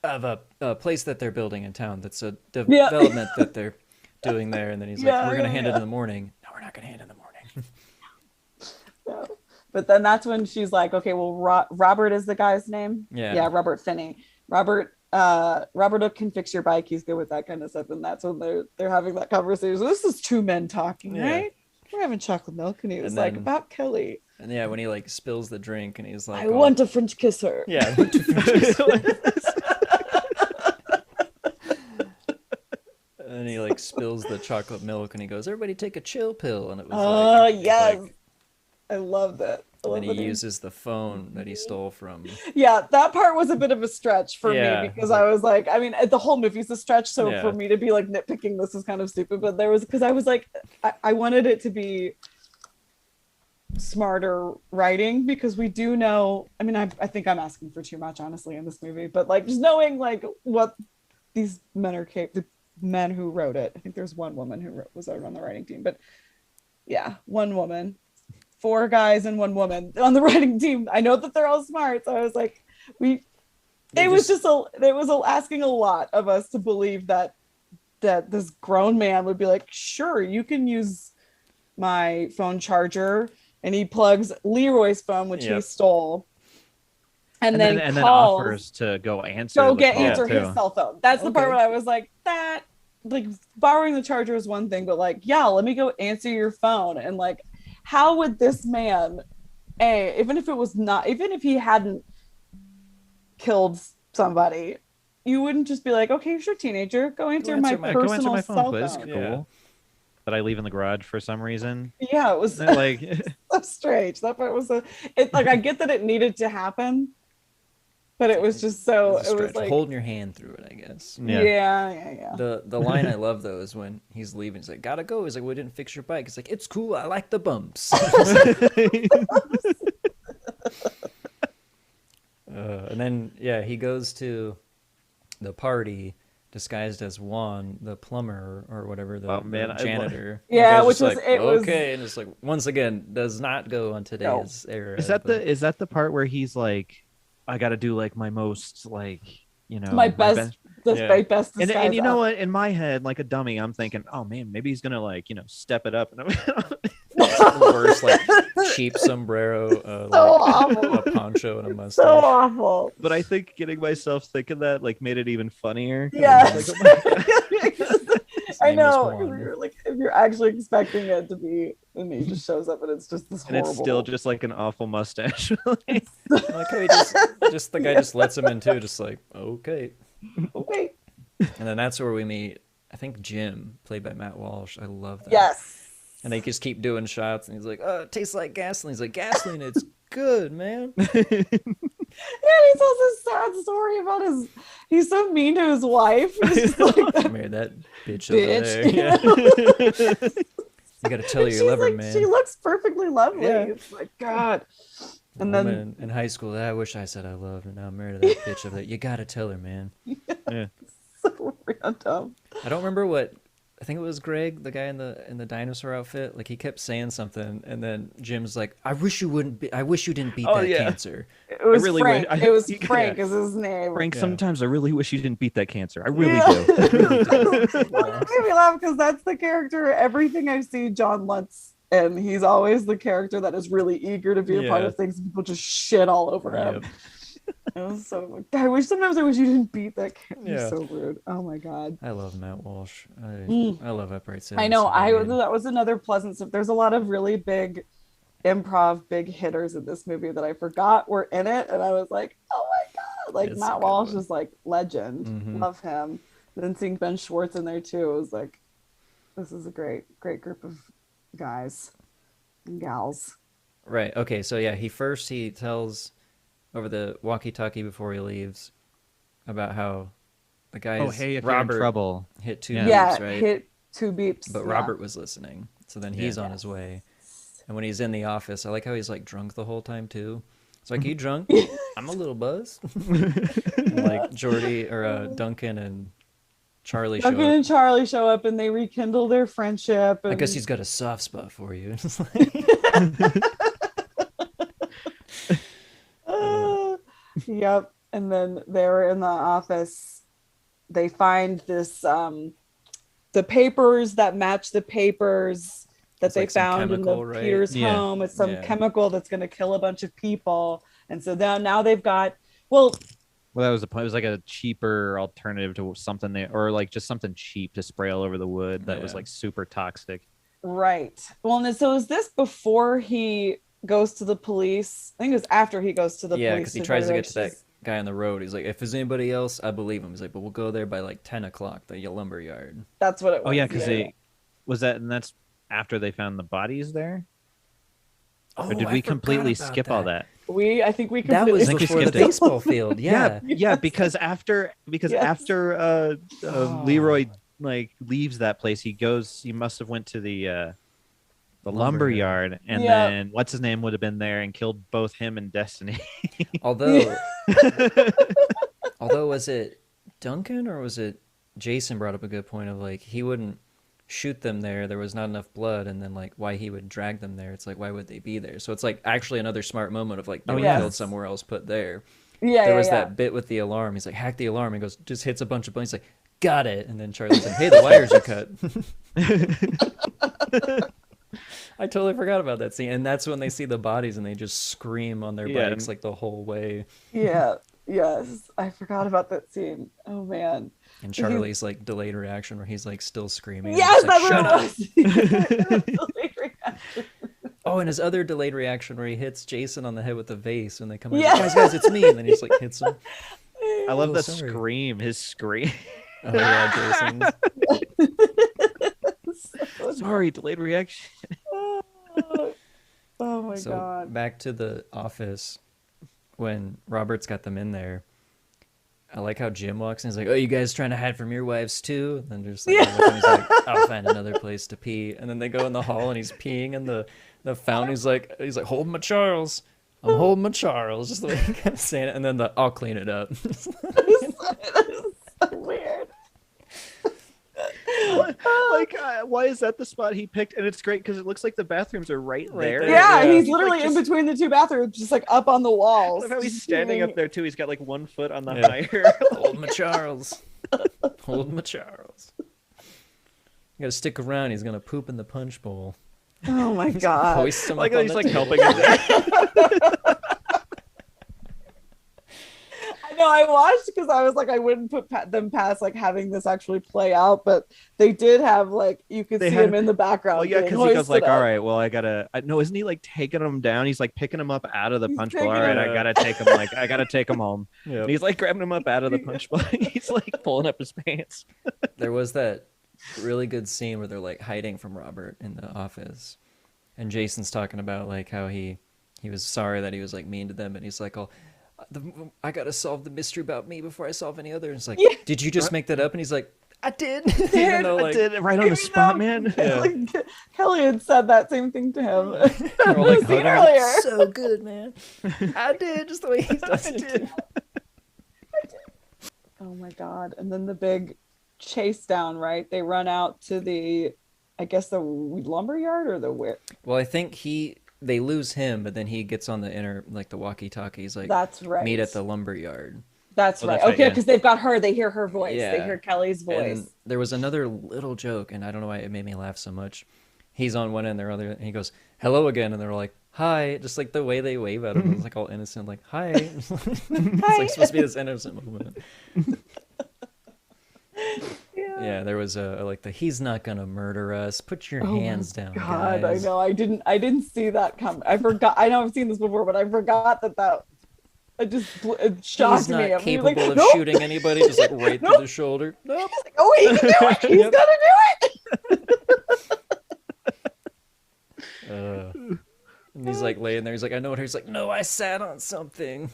of a place that they're building in town. That's a development that they're doing there. And then he's like, Yeah, we're going to yeah, hand it yeah. in the morning. No, we're not going to hand it in the morning. No. But then that's when she's like, okay, well, Robert is the guy's name. Yeah. Robert Finney. Robert can fix your bike. He's good with that kind of stuff. And that's when they're having that conversation. This is two men talking, Yeah. right? We're having chocolate milk, and he was And like, then- about Kelly. And yeah, when he like spills the drink and he's like, I want to French kiss her. Yeah. I want to French kiss. And he like spills the chocolate milk, and he goes, "Everybody take a chill pill." And it was like, yes, like, I love that. I love and he that uses the phone that he stole from. Yeah, that part was a bit of a stretch for Yeah, me because I was like, I mean, the whole movie's a stretch. So Yeah. for me to be like nitpicking this is kind of stupid, but there was because I was like, I wanted it to be smarter writing because we do know. I mean, I think I'm asking for too much, honestly, in this movie, but like just knowing like what these men are the men who wrote it. I think there's one woman who was on the writing team, but yeah, one woman. 4 guys and 1 woman on the writing team. I know that they're all smart, so I was like, it was asking a lot of us to believe that this grown man would be like, sure, you can use my phone charger, and he plugs Leroy's phone, which he stole, and then offers to go answer his cell phone. That's the part where I was like, that like borrowing the charger is one thing, but like, yeah, let me go answer your phone. And like, how would this man, even if he hadn't killed somebody, you wouldn't just be like, okay, sure, teenager, go answer my personal cell phone. It's cool. That I leave in the garage for some reason. Yeah, it was like so strange. That part was like, I get that it needed to happen, but it was just so it was like holding your hand through it, I guess. Yeah. The line I love though is when he's leaving. He's like, "Gotta go." He's like, "We didn't fix your bike." It's like, "It's cool. I like the bumps." And then he goes to the party disguised as Juan, the plumber or whatever, the janitor. Which was okay, and it's like once again does not go on today's era. Is that the part where he's like, I got to do like my most like, you know, my best disguise. And you know what? In my head, like a dummy, I'm thinking, oh man, maybe he's gonna like, you know, step it up. And worse, like cheap sombrero, a poncho and a mustache. So awful. But I think getting myself thinking that like made it even funnier. Yes. Like, oh I know. If you're actually expecting it to be, and he just shows up and it's just this horrible. And it's still just like an awful mustache. Like how he just the guy just lets him in too, just like, okay. And then that's where we meet, I think, Jim, played by Matt Walsh. I love that. Yes. And they just keep doing shots, and he's like, "Oh, it tastes like gasoline." He's like, "Gasoline, it's good, man." Yeah, he tells this sad story about he's so mean to his wife. He's like, married that bitch over there. You gotta tell her you love her, man. She looks perfectly lovely. Yeah. It's like, God. And then in high school, I wish I said I loved her. Now I'm married to that bitch over there. You gotta tell her, man. Yeah. So random. I don't remember what. I think it was Greg, the guy in the dinosaur outfit. Like he kept saying something, and then Jim's like, "I wish you didn't beat that cancer." It was Frank. It was Frank is his name. Frank. Sometimes I really wish you didn't beat that cancer. I really do. It made me laugh because that's the character. Everything I see John Lutz, and he's always the character that is really eager to be a part of things. And people just shit all over him. It was so. I wish you didn't beat that character. Yeah. So rude. Oh my God. I love Matt Walsh. I love Upright Citizens. I know. That was another pleasant stuff. There's a lot of really big improv, big hitters in this movie that I forgot were in it, and I was like, oh my God! Like it's Matt Walsh is like legend. Mm-hmm. Love him. And then seeing Ben Schwartz in there too, it was like, this is a great group of guys and gals. Right. Okay. So yeah, he tells over the walkie-talkie before he leaves about how the guy's Robert trouble hit 2 beeps, right? Hit 2 beeps. But Robert was listening, so then he's on his way. And when he's in the office, I like how he's like drunk the whole time too. It's like, you drunk? I'm a little buzzed. Like Jordy or Duncan and Charlie show up and they rekindle their friendship. And... I guess he's got a soft spot for you. Yep. And then they're in the office. They find this the papers that match the papers that they found in Peter's home. It's some chemical that's going to kill a bunch of people. And so now they've got that was the point. It was like a cheaper alternative to something or like just something cheap to spray all over the wood that was like super toxic. Right. Well, and so is this before he goes to the police? I think it was after he goes to the police. Yeah, because he tries to get to that guy on the road. He's like, if there's anybody else, I believe him. He's like, but we'll go there by like 10 o'clock, the lumber yard. That's what it was. Oh yeah, because was that, and that's after they found the bodies there. Oh, Or did I we forgot completely about skip all that? I think we That completely was think we before the skipped it. baseball field. Yeah. Yeah, because after Yes. Leroy like leaves that place, he must have went to the lumber yard, and Yeah. then what's his name would have been there and killed both him and Destiny. Although was it Duncan or was it Jason brought up a good point of like he wouldn't shoot them there was not enough blood, and then like why he would drag them there, it's like why would they be there? So it's like actually another smart moment of like they were killed somewhere else, put there. There was that bit with the alarm. He's like, hack the alarm, and goes, just hits a bunch of buttons. He's like, got it. And then Charlie's like, hey, the wires are cut. I totally forgot about that scene. And that's when they see the bodies and they just scream on their bikes like the whole way. Yeah. Yes. I forgot about that scene. Oh man. And Charlie's like delayed reaction where he's like still screaming. Yes, like, that's what it was. Delayed reaction. Oh, and his other delayed reaction where he hits Jason on the head with the vase when they come in. Like, guys, it's me. And then he just like hits him. I love that scream. His scream. Oh yeah, Jason. Sorry, delayed reaction. Oh my So god. back to the office when Robert's got them in there. I like how Jim walks in. He's like, "Oh, you guys trying to hide from your wives too?" And then just like, he's like, "I'll find another place to pee." And then they go in the hall and he's peeing in the fountain. He's like, "Hold my Charles, I'm holding my Charles," just the way he kept saying it. And then I'll clean it up. That is so weird. Why is that the spot he picked? And it's great because it looks like the bathrooms are right there. Yeah, Yeah. he's literally in between the two bathrooms, just like up on the walls. I love how he's standing up there too. He's got like 1 foot on the Yeah. higher. Hold my Charles, hold my Charles. You gotta stick around. He's gonna poop in the punch bowl. Oh my god. Hoist him Like up on he's the like table. helping him. No, I watched because I was like, I wouldn't put them past like having this actually play out, but they did have like you could see him in the background. Well, yeah, because because he goes like, "All right, well, no, isn't he like taking him down? He's like picking him up out of the punch bowl. All right, I gotta take him home." Yep. And he's like grabbing him up out of the punch bowl. He's like pulling up his pants. There was that really good scene where they're like hiding from Robert in the office, and Jason's talking about like how he was sorry that he was like mean to them, and he's like, "Oh, I gotta solve the mystery about me before I solve any other." And it's like, did you just make that up? And he's like, I did. Even though, like, I did it right on the spot, man. Yeah. Like, Kelly had said that same thing to him. They're all like, Seen hugging, earlier. like, so good, man. I did, just the way he does it. Oh my god. And then the big chase down, right? They run out to the, I guess the lumber yard or the where? Well, I think they lose him, but then he gets on the the walkie-talkies, like, That's right. meet at the lumber yard. That's Oh, right. that's right, Okay, yeah. because they've got her. They hear her voice. Yeah. They hear Kelly's voice. And there was another little joke, and I don't know why it made me laugh so much. He's on one end, they're other, and he goes, "Hello again," and they're like, "Hi," just like the way they wave at him, it's like all innocent, like, "Hi." It's like supposed to be this innocent moment. Yeah, there was he's not gonna murder us. Put your hands down, God, guys. I know. I didn't see that come. I forgot. I know I've seen this before, but I forgot that. It shocked He's not me. I'm capable like, of nope. shooting anybody, just like right through the shoulder. Nope. Like, oh, he can do it. He's Yep. gonna do it. And he's like laying there. He's like, "I know what." He's like, "No, I sat on something."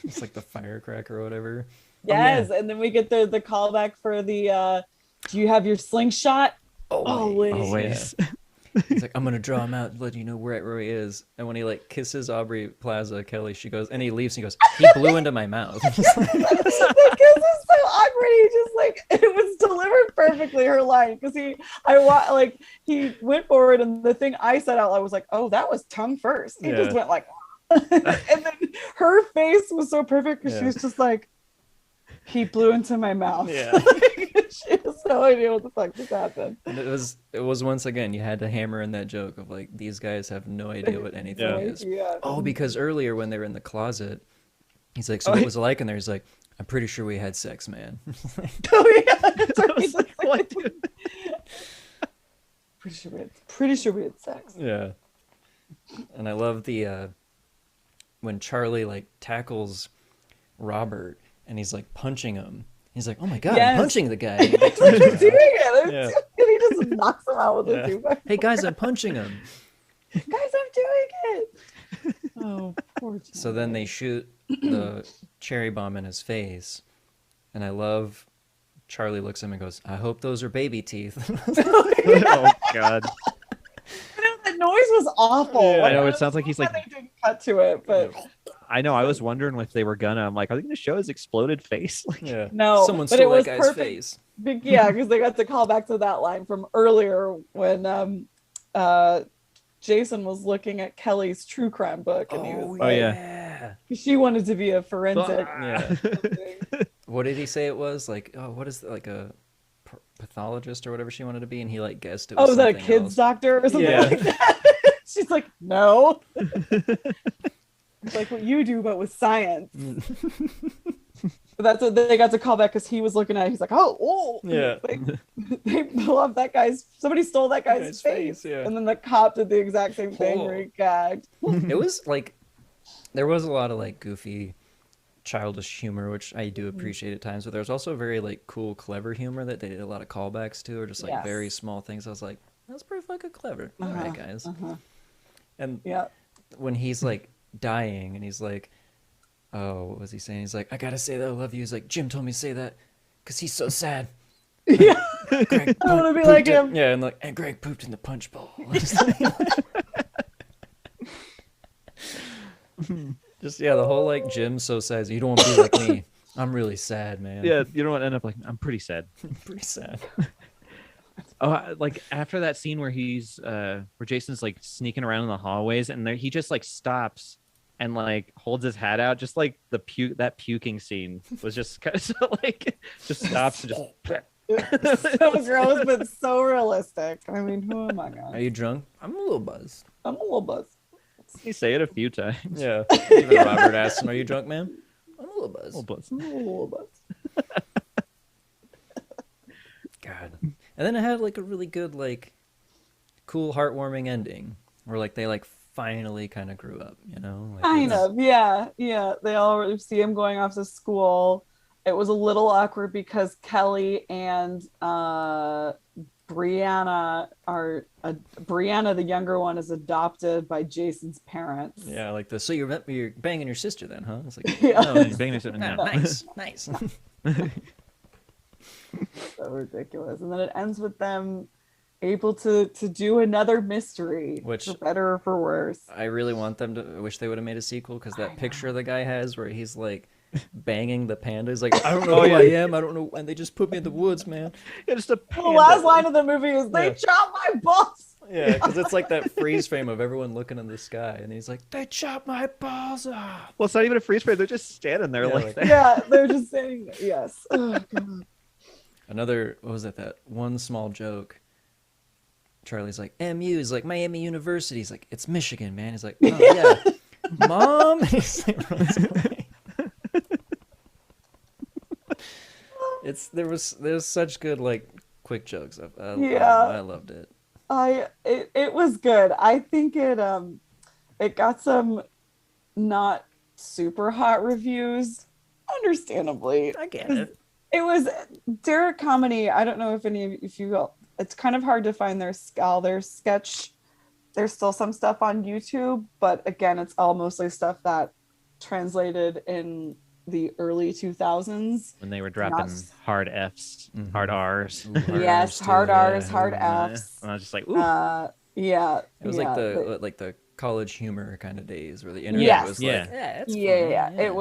It's like the firecracker or whatever. Yes, and then we get the callback for the. Do you have your slingshot? Always. Always. Yeah. He's like, "I'm gonna draw him out and let you know where he is." And when he like kisses Aubrey Plaza, Kelly, she goes, and he leaves. And he goes, "He blew into my mouth." The kiss is so awkward. He just like it was delivered perfectly. Her line because he went forward and the thing I said out loud was like, "Oh, that was tongue first." He just went like, and then her face was so perfect because she was just like, "He blew into my mouth." Yeah. She has no idea what the fuck just happened. And it was once again, you had to hammer in that joke of like, these guys have no idea what anything is. Yeah. Oh, because earlier when they were in the closet, he's like, "So what was it like in there?" He's like, "I'm pretty sure we had sex, man." Oh yeah. That's right. I was like, what, dude? Pretty sure we had sex. Yeah. And I love the when Charlie like tackles Robert, and he's like punching him. He's like, "Oh my god, I'm Yes. punching the guy." And he, like, He's doing turns around. it. Yeah. And he just knocks him out with a Yeah. 2x4. Hey guys, I'm punching him. Guys, I'm doing it. Oh, poor So then they shoot the cherry bomb in his face, and I love Charlie looks at him and goes, "I hope those are baby teeth." Oh God. I know the noise was awful. Yeah, I know, it don't sounds like he's why like- they didn't cut to it, but I know. I was wondering if they were gonna. I'm like, are they gonna show his exploded face? Like, Yeah. No, Someone but stole it was that guy's perfect. face. yeah, because they got to call back to that line from earlier when Jason was looking at Kelly's true crime book, and he was Oh, like, yeah. she wanted to be a forensic. Yeah. What did he say it was? Like, oh, what is like a pathologist or whatever she wanted to be? And he like guessed it was Oh, is that a something kid's else. doctor or something Yeah. like that? She's like, no. It's like what you do, but with science. But that's what they got to call back because he was looking at it. He's like, oh. Yeah. They blew up that guy's, somebody stole that guy's face. yeah. And then the cop did the exact same thing where he gagged. It was like, there was a lot of like goofy, childish humor, which I do appreciate at times, but there was also very like cool, clever humor that they did a lot of callbacks to, or just like Yes. very small things. I was like, that's pretty fucking clever. All right, guys. And Yeah. when he's like dying and he's like, oh, what was he saying? He's like, I gotta say that I love you. He's like, Jim told me to say that because he's so sad. Yeah. Greg I want to be pooped like in- him. Yeah, and like, and Greg pooped in the punch bowl. Just yeah, the whole like Jim's so sad. You don't want to be like me. I'm really sad, man. Yeah, you know what? End up like, I'm pretty sad. Pretty sad. Oh, like after that scene where he's where Jason's like sneaking around in the hallways, and there he just like stops and like holds his hat out, just like the puking scene was just kind of so, like just stops and just. So gross, but so realistic. I mean, who am I, Are guys? you drunk? I'm a little buzzed. I'm a little buzzed. You say it a few times. Yeah. Even Robert asked him, "Are you drunk, man?" I'm a little buzzed. I'm a little buzzed. God. And then it had like a really good, like, cool, heartwarming ending where like they like finally kind of grew up, you know? Like, Kind it's- of, yeah. They all see him going off to school. It was a little awkward because Kelly and Brianna Brianna, the younger one, is adopted by Jason's parents. Yeah, like the so you're banging your sister then, huh? It's like, Yeah. no, He's banging his- ah, no. nice. So ridiculous. And then it ends with them able to do another mystery, Which- for better or for worse. I really want them to. I wish they would have made a sequel because that picture the guy has where he's like banging the panda. He's like, I don't know who I am. I don't know, and they just put me in the woods, man. Yeah, just a The last line of the movie is they Yeah. chopped my balls. Yeah, because it's like that freeze frame of everyone looking in the sky, and he's like, they chopped my balls off. Well, it's not even a freeze frame. They're just standing there Yeah, like like- that. Yeah, they're just saying yes. Oh, God. Another, what was it? That one small joke. Charlie's like, MU. He's like, Miami University. He's like, it's Michigan, man. He's like, oh, yeah. Mom. He's like, runs away. There's such good like quick jokes. I loved it. It was good. I think it got some not super hot reviews, understandably. I get it. It was Derek Comedy. I don't know if you it's kind of hard to find their sketch. There's still some stuff on YouTube, but again, it's all mostly stuff that translated in the early 2000s. When they were dropping Not- hard F's, Mhm. hard R's. Ooh, hard Yes, R's too, hard yeah. R's, hard F's. And I was just like, ooh. Yeah. It was yeah, like the college humor kind of days where the internet Yes. was Yeah. like, yeah, it's yeah, fun, it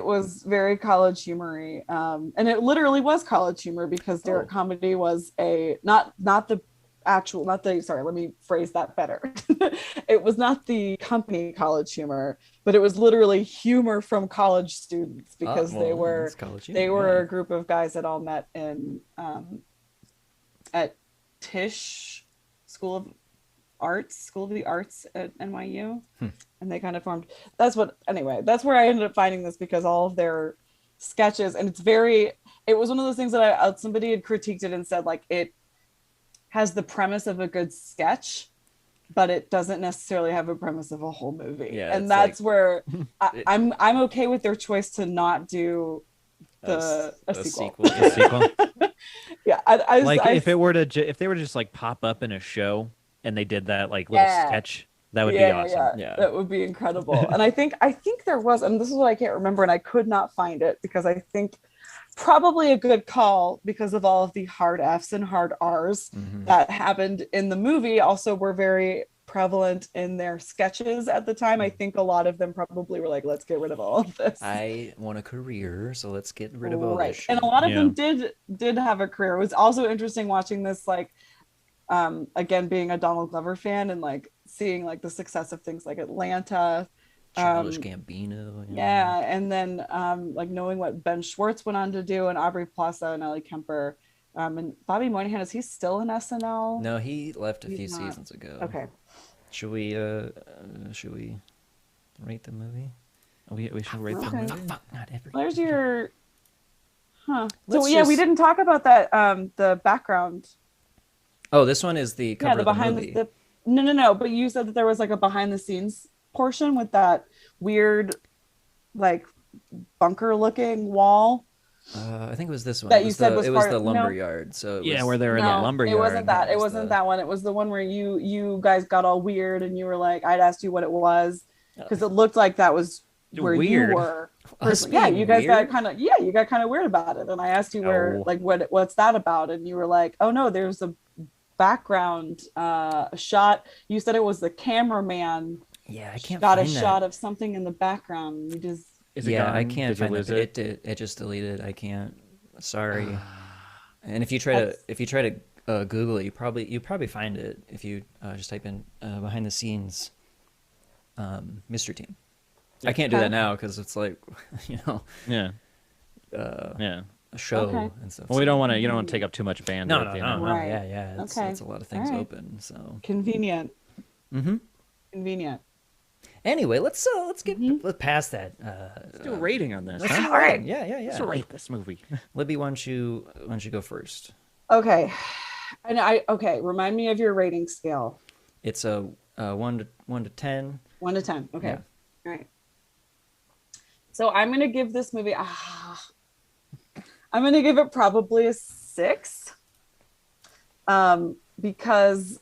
was very college humory, and it literally was college humor because Derek Oh. Comedy was not the sorry, let me phrase that better. It was not the company College Humor, but it was literally humor from college students because well, that's college humor, they were yeah. a group of guys that all met in at Tisch School of the Arts at NYU. And they kind of formed, that's where I ended up finding this because all of their sketches, and it was one of those things that somebody had critiqued it and said like it has the premise of a good sketch, but it doesn't necessarily have a premise of a whole movie. Yeah, And it's that's like where it- I'm okay with their choice to not do a sequel. sequel. A sequel. Yeah, Like if it were to if they were to just like pop up in a show and they did that like little yeah. sketch, that would be Yeah, awesome. yeah, Yeah. that would be incredible. And I think there was, and this is what I can't remember, and I could not find it because I think probably a good call because of all of the hard F's and hard R's that happened in the movie also were very prevalent in their sketches at the time. I think a lot of them probably were like, let's get rid of all of this. I want a career, so let's get rid of all Right. this shit. And a lot of Yeah. them did have a career. It was also interesting watching this, like again, being a Donald Glover fan and like seeing like the success of things like Atlanta. Childish Gambino. Yeah, and then like knowing what Ben Schwartz went on to do, and Aubrey Plaza and Ellie Kemper, and Bobby Moynihan, is he still in SNL? No, he left a He's few not. seasons ago. Okay. Should we rate the movie? We should rate the Okay. movie. Fuck, not every. Where's your? Huh. Let's So yeah, we just- didn't talk about that. The background. Oh, this one is the cover Yeah, the of the behind movie. the. No. But you said that there was like a behind the scenes portion with that weird, like, bunker looking wall. I think it was this one. That It you was said the, was it was part the of- no. lumber yard. So it Yeah, was, where they're in No, the lumber it yard. wasn't that. It It was wasn't the- that one. It was the one where you guys got all weird and you were like, I'd asked you what it was because it looked like that was where Weird. you were. Us Yeah, being you guys weird? got kind of weird about it, and I asked you where, Oh. like, what's that about, and you were like, oh no, there's a background shot. You said it was the cameraman Yeah, I can't got a find that. shot of something in the background. You just Is it Yeah, gone? I can't Did you find lose it. It just deleted. I can't. Sorry. And if you try to Google it, you probably find it if you just type in behind the scenes Mystery Team. I can't do Okay. that now because it's like Yeah. uh, Yeah. a show Okay. and stuff. Well, we don't want to. You don't want to take up too much bandwidth. No, you know? Right. Yeah. Okay. It's a lot of things All right. open. So. convenient. Mm-hmm. Convenient. Anyway, let's get let's pass that. Let's do a rating on this. Let's Huh? do a All right. rating. Yeah. Let's rate this movie. Libby, why don't you go first? Okay. And remind me of your rating scale. It's a 1 to 10. 1 to 10. Okay. Yeah. All right. So I'm going to give this movie, I'm going to give it probably a 6. Because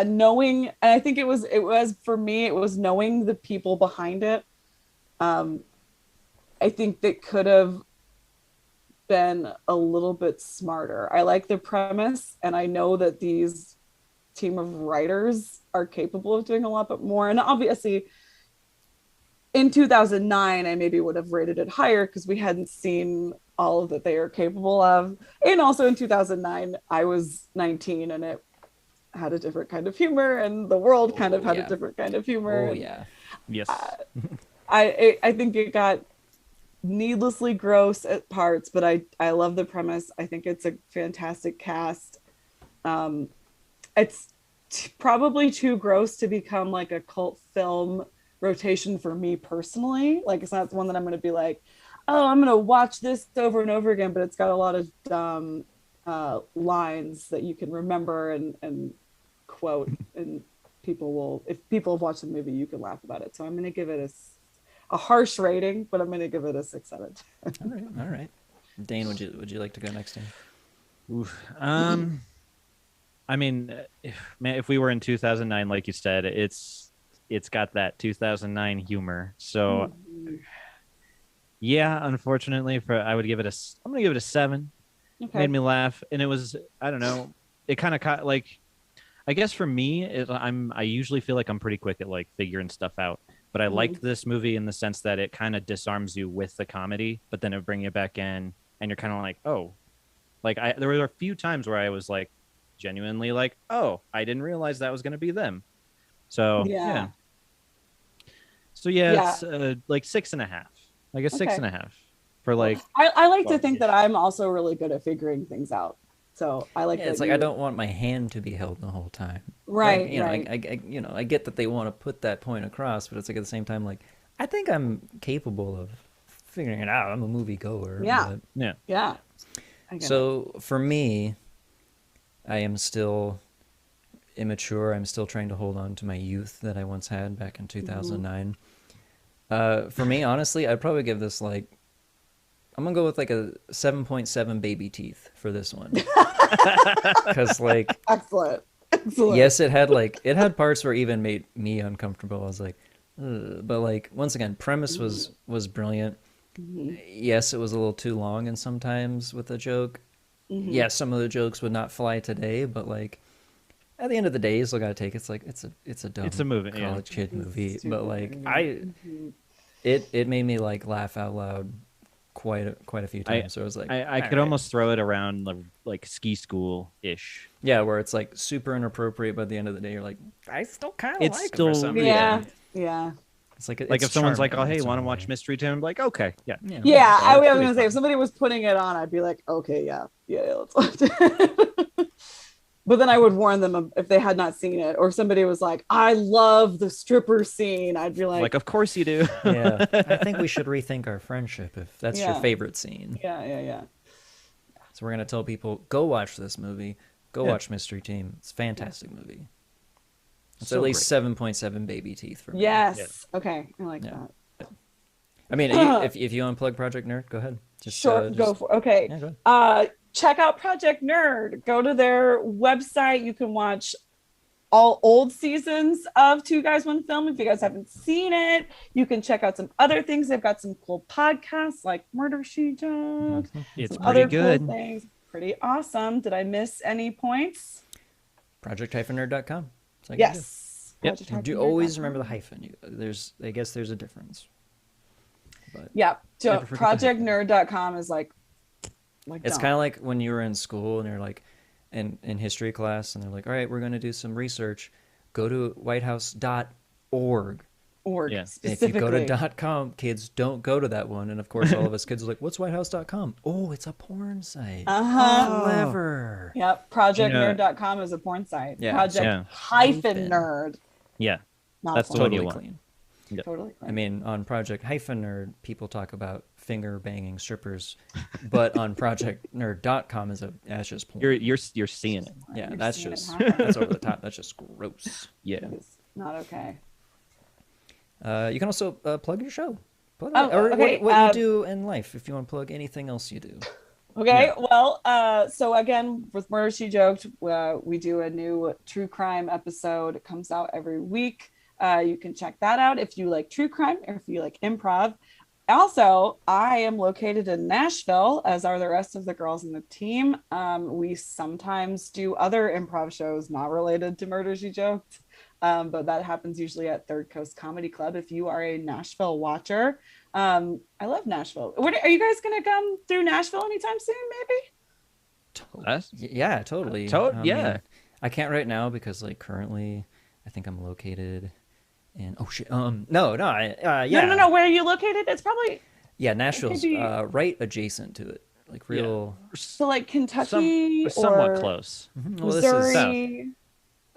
knowing, and I think it was for me, it was knowing the people behind it. I think that could have been a little bit smarter. I like the premise, and I know that these team of writers are capable of doing a lot bit more. And obviously, in 2009, I maybe would have rated it higher because we hadn't seen all that they are capable of. And also in 2009, I was 19 and it had a different kind of humor, and the world kind of had yeah. a different kind of humor. Oh and yeah. Yes. I think it got needlessly gross at parts, but I love the premise. I think it's a fantastic cast. It's probably too gross to become like a cult film rotation for me personally. Like, it's not one that I'm going to be like, oh, I'm going to watch this over and over again, but it's got a lot of dumb lines that you can remember and quote, and if people have watched the movie, you can laugh about it. So I'm going to give it a harsh rating, but I'm going to give it a 6 out of 10. All right. Dane, would you like to go next time? Oof. I mean, if we were in 2009, like you said, it's got that 2009 humor. So, yeah, unfortunately, I'm gonna give it a 7. Okay. Made me laugh, and it was, I don't know, it kind of like, I guess for me, I usually feel like I'm pretty quick at like figuring stuff out. But I liked this movie in the sense that it kind of disarms you with the comedy, but then it bring you back in, and you're kind of like, oh, like there were a few times where I was like, genuinely like, oh, I didn't realize that was going to be them. So Yeah. So it's like 6.5. Like a 6.5 for like. I like to Well, think that I'm also really good at figuring things out. So I like. Yeah, that it's like you- I don't want my hand to be held the whole time. Right. Like, right. I get that they want to put that point across, but it's like at the same time, like I think I'm capable of figuring it out. I'm a movie goer. Yeah. Yeah. Yeah. I get it. So for me, I am still immature. I'm still trying to hold on to my youth that I once had back in 2009. For me, honestly, I'd probably give this like, I'm gonna go with like a 7.7 baby teeth for this one. Because like, Excellent. Excellent. yes, it had parts where it even made me uncomfortable. I was like, ugh. But like once again, premise was brilliant. Yes, it was a little too long, and sometimes with a joke. Yes, some of the jokes would not fly today, but like at the end of the day, you still gotta take it's like it's a dumb It's a movie, yeah. college kid movie. Stupid. But like it made me like laugh out loud quite a few times. So I was like, I could almost throw it around like ski school ish. yeah, where it's like super inappropriate, but at the end of the day, you're like, I still kind of It's like it still- for some reason. Yeah. Yeah. It's like Like it's if someone's like, "Oh, charming in hey, its want to own watch way. Mystery Town?" I'm like, "Okay, yeah." Yeah, I was it'll be gonna say if fun. somebody was putting it on, I'd be like, okay, yeah, let's watch it. But then I would warn them if they had not seen it, or if somebody was like, I love the stripper scene, I'd be like, Like, of course you do. Yeah, I think we should rethink our friendship if that's your Yeah. favorite scene. yeah. So we're gonna tell people, go watch this movie, go Yeah. watch Mystery Team. It's a fantastic movie. It's So at least great. 7.7 baby teeth for me. Yes. Yes. Okay, I like Yeah. that. I mean, if you unplug Project Nerd, go ahead. Just Sure, just- go for okay. Yeah, go ahead. Check out Project Nerd. Go to their website. You can watch all old seasons of Two Guys One Film. If you guys haven't seen it, you can check out some other things. They've got some cool podcasts like Murder She Joked. It's some pretty other good. cool things. Pretty awesome. Did I miss any points? Project-nerd.com. That's all you gotta do. Yes. Yep. Project Do Nerd. always remember the hyphen. I guess there's a difference. But Yeah. So Never forget the hyphen. projectnerd.com is like it's dumb. kind of like when you were in school and you're like in history class and they're like, all right, we're going to do some research. Go to whitehouse.org. org Yeah. And if you specifically. go to .com, kids don't go to that one. And of course, all of us kids are like, what's whitehouse.com? Oh, it's a porn site. Uh-huh. Clever. Yep. Projectnerd.com is a porn site. Yeah. Project Yeah. hyphen nerd. Yeah, Not That's the porn. one you Totally want. clean. Totally. I mean, on Project-Nerd, people talk about finger banging strippers, but on projectnerd.com that's just porn. You're seeing it. Yeah, You're that's seeing it just happen. that's over the top. That's just gross. Yeah. It's not okay. You can also plug your show. Plug Oh, it. Or okay, what you do in life. If you want to plug anything else you do. Okay, well, so again, with Murder She Joked, we do a new true crime episode. It comes out every week. You can check that out if you like true crime or if you like improv. Also, I am located in Nashville, as are the rest of the girls in the team. We sometimes do other improv shows not related to Murder She Joked, but that happens usually at Third Coast Comedy Club. If you are a Nashville watcher, I love Nashville. Are you guys going to come through Nashville anytime soon, maybe? Us? Yeah, totally. Yeah. I can't right now because like currently, I think I'm located in. Oh shit. Yeah. No. Where are you located? It's probably Yeah, Nashville's be- right adjacent to it. Like real. so like Kentucky somewhat or close. Well, this is Missouri.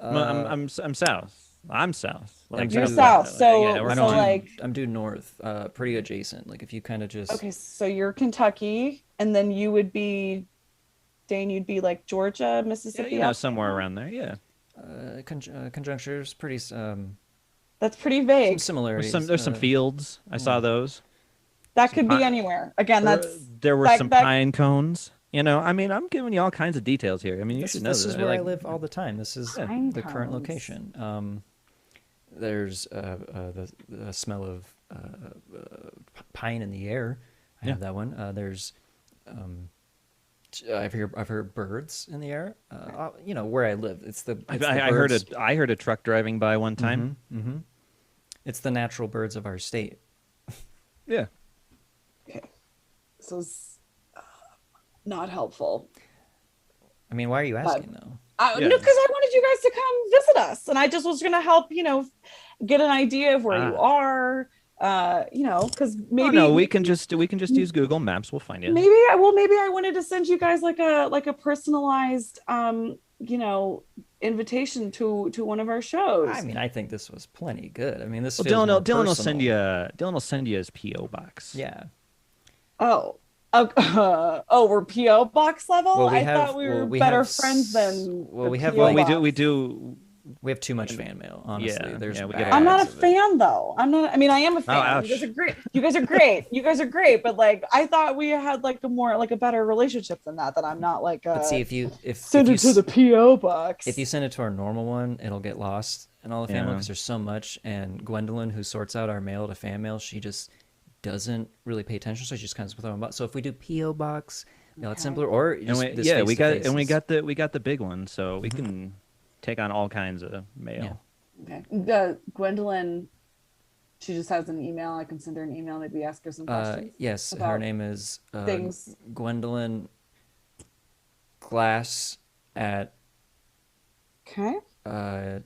I'm south. I'm south. Like, You're south, so- yeah, we're I so, know not- like- I'm due north, pretty adjacent. Like if you kind of just Okay, so you're Kentucky, and then you would be Dane. You'd be like Georgia, yeah, Mississippi. somewhere around there. Yeah. conjunctures, pretty That's pretty some vague. similarities. There's some fields. I saw those. That could be pine- anywhere. Again, that's There were that- some that- pine cones. You know, I mean, I'm giving you all kinds of details here. I mean, you This, should know this that. is where I live all the time. This is Pine the current cones. location. There's the smell of pine in the air. I have that one. There's I've heard birds in the air. You know where I live. It's the I heard a truck driving by one time. Mm-hmm. It's the natural birds of our state. Yeah. so it's not helpful. I mean, why are you asking though? Yeah. No, because I wanted you guys to come visit us, and I just was going to help, get an idea of where you are. Because maybe no, we can just use Google Maps. We'll find you. maybe I wanted to send you guys like a personalized invitation to one of our shows. I mean, I think this was plenty good. I mean, this. Well, feels more Dylan will send personal. you. Dylan will send you his PO box. Yeah. Oh, we're PO box level. Well, we I have- thought we were well, we better have friends than. well, the we have, PO like- We box. do. We have too much fan mail, honestly. Yeah, There's yeah, we bags get I'm not a of it. fan though. I'm not. I mean, I am a fan. ouch. You guys are great. You guys are great. You guys are great. But like, I thought we had like a better relationship than that. That I'm not like. But see, if you send it to the PO box. if you send it to our normal one, it'll get lost in all the fan mail Yeah. because there's so much. And Gwendolyn, who sorts out our mail to fan mail, she just doesn't really pay attention, so she just kind of throw them out. So if we do PO box, it's Okay. simpler. Or And just we, this yeah, we got face-to-faces. we got the big one, so we can take on all kinds of mail. Yeah. Okay. Gwendolyn, she just has an email. I can send her an email. Maybe ask her some questions. Yes, her about name is things. Gwendolyn Glass at Okay. uh,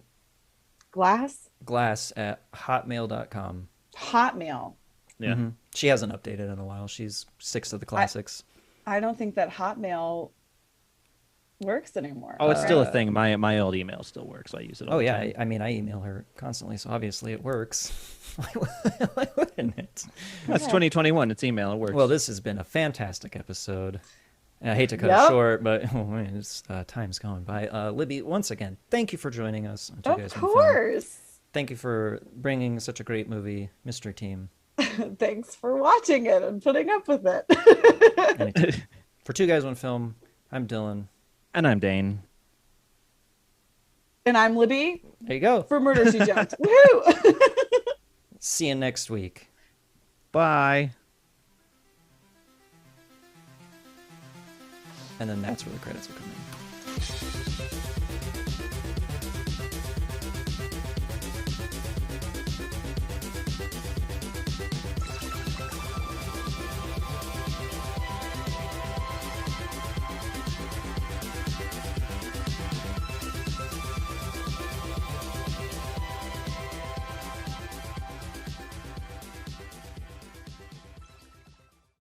Glass. glass at hotmail.com. Hotmail. Yeah. She hasn't updated in a while. She's sticks to the classics. I don't think that Hotmail works anymore. Oh, it's still a thing. My old email still works. I use it all Oh the yeah, time. I mean I email her constantly, so obviously it works. Why wouldn't it? That's 2021. It's email. It works. Well, this has been a fantastic episode. And I hate to cut it Yep. short, but it's, time's going by. Libby, once again, thank you for joining us. On Two Of Guys, One Film. course. Thank you for bringing such a great movie, Mystery Team. Thanks for watching it and putting up with it. Anytime. For Two Guys, One Film, I'm Dylan. And I'm Dane. And I'm Libby There you go. for Murder She Jumped. Woo! See you next week. Bye. And then that's where the credits will come in.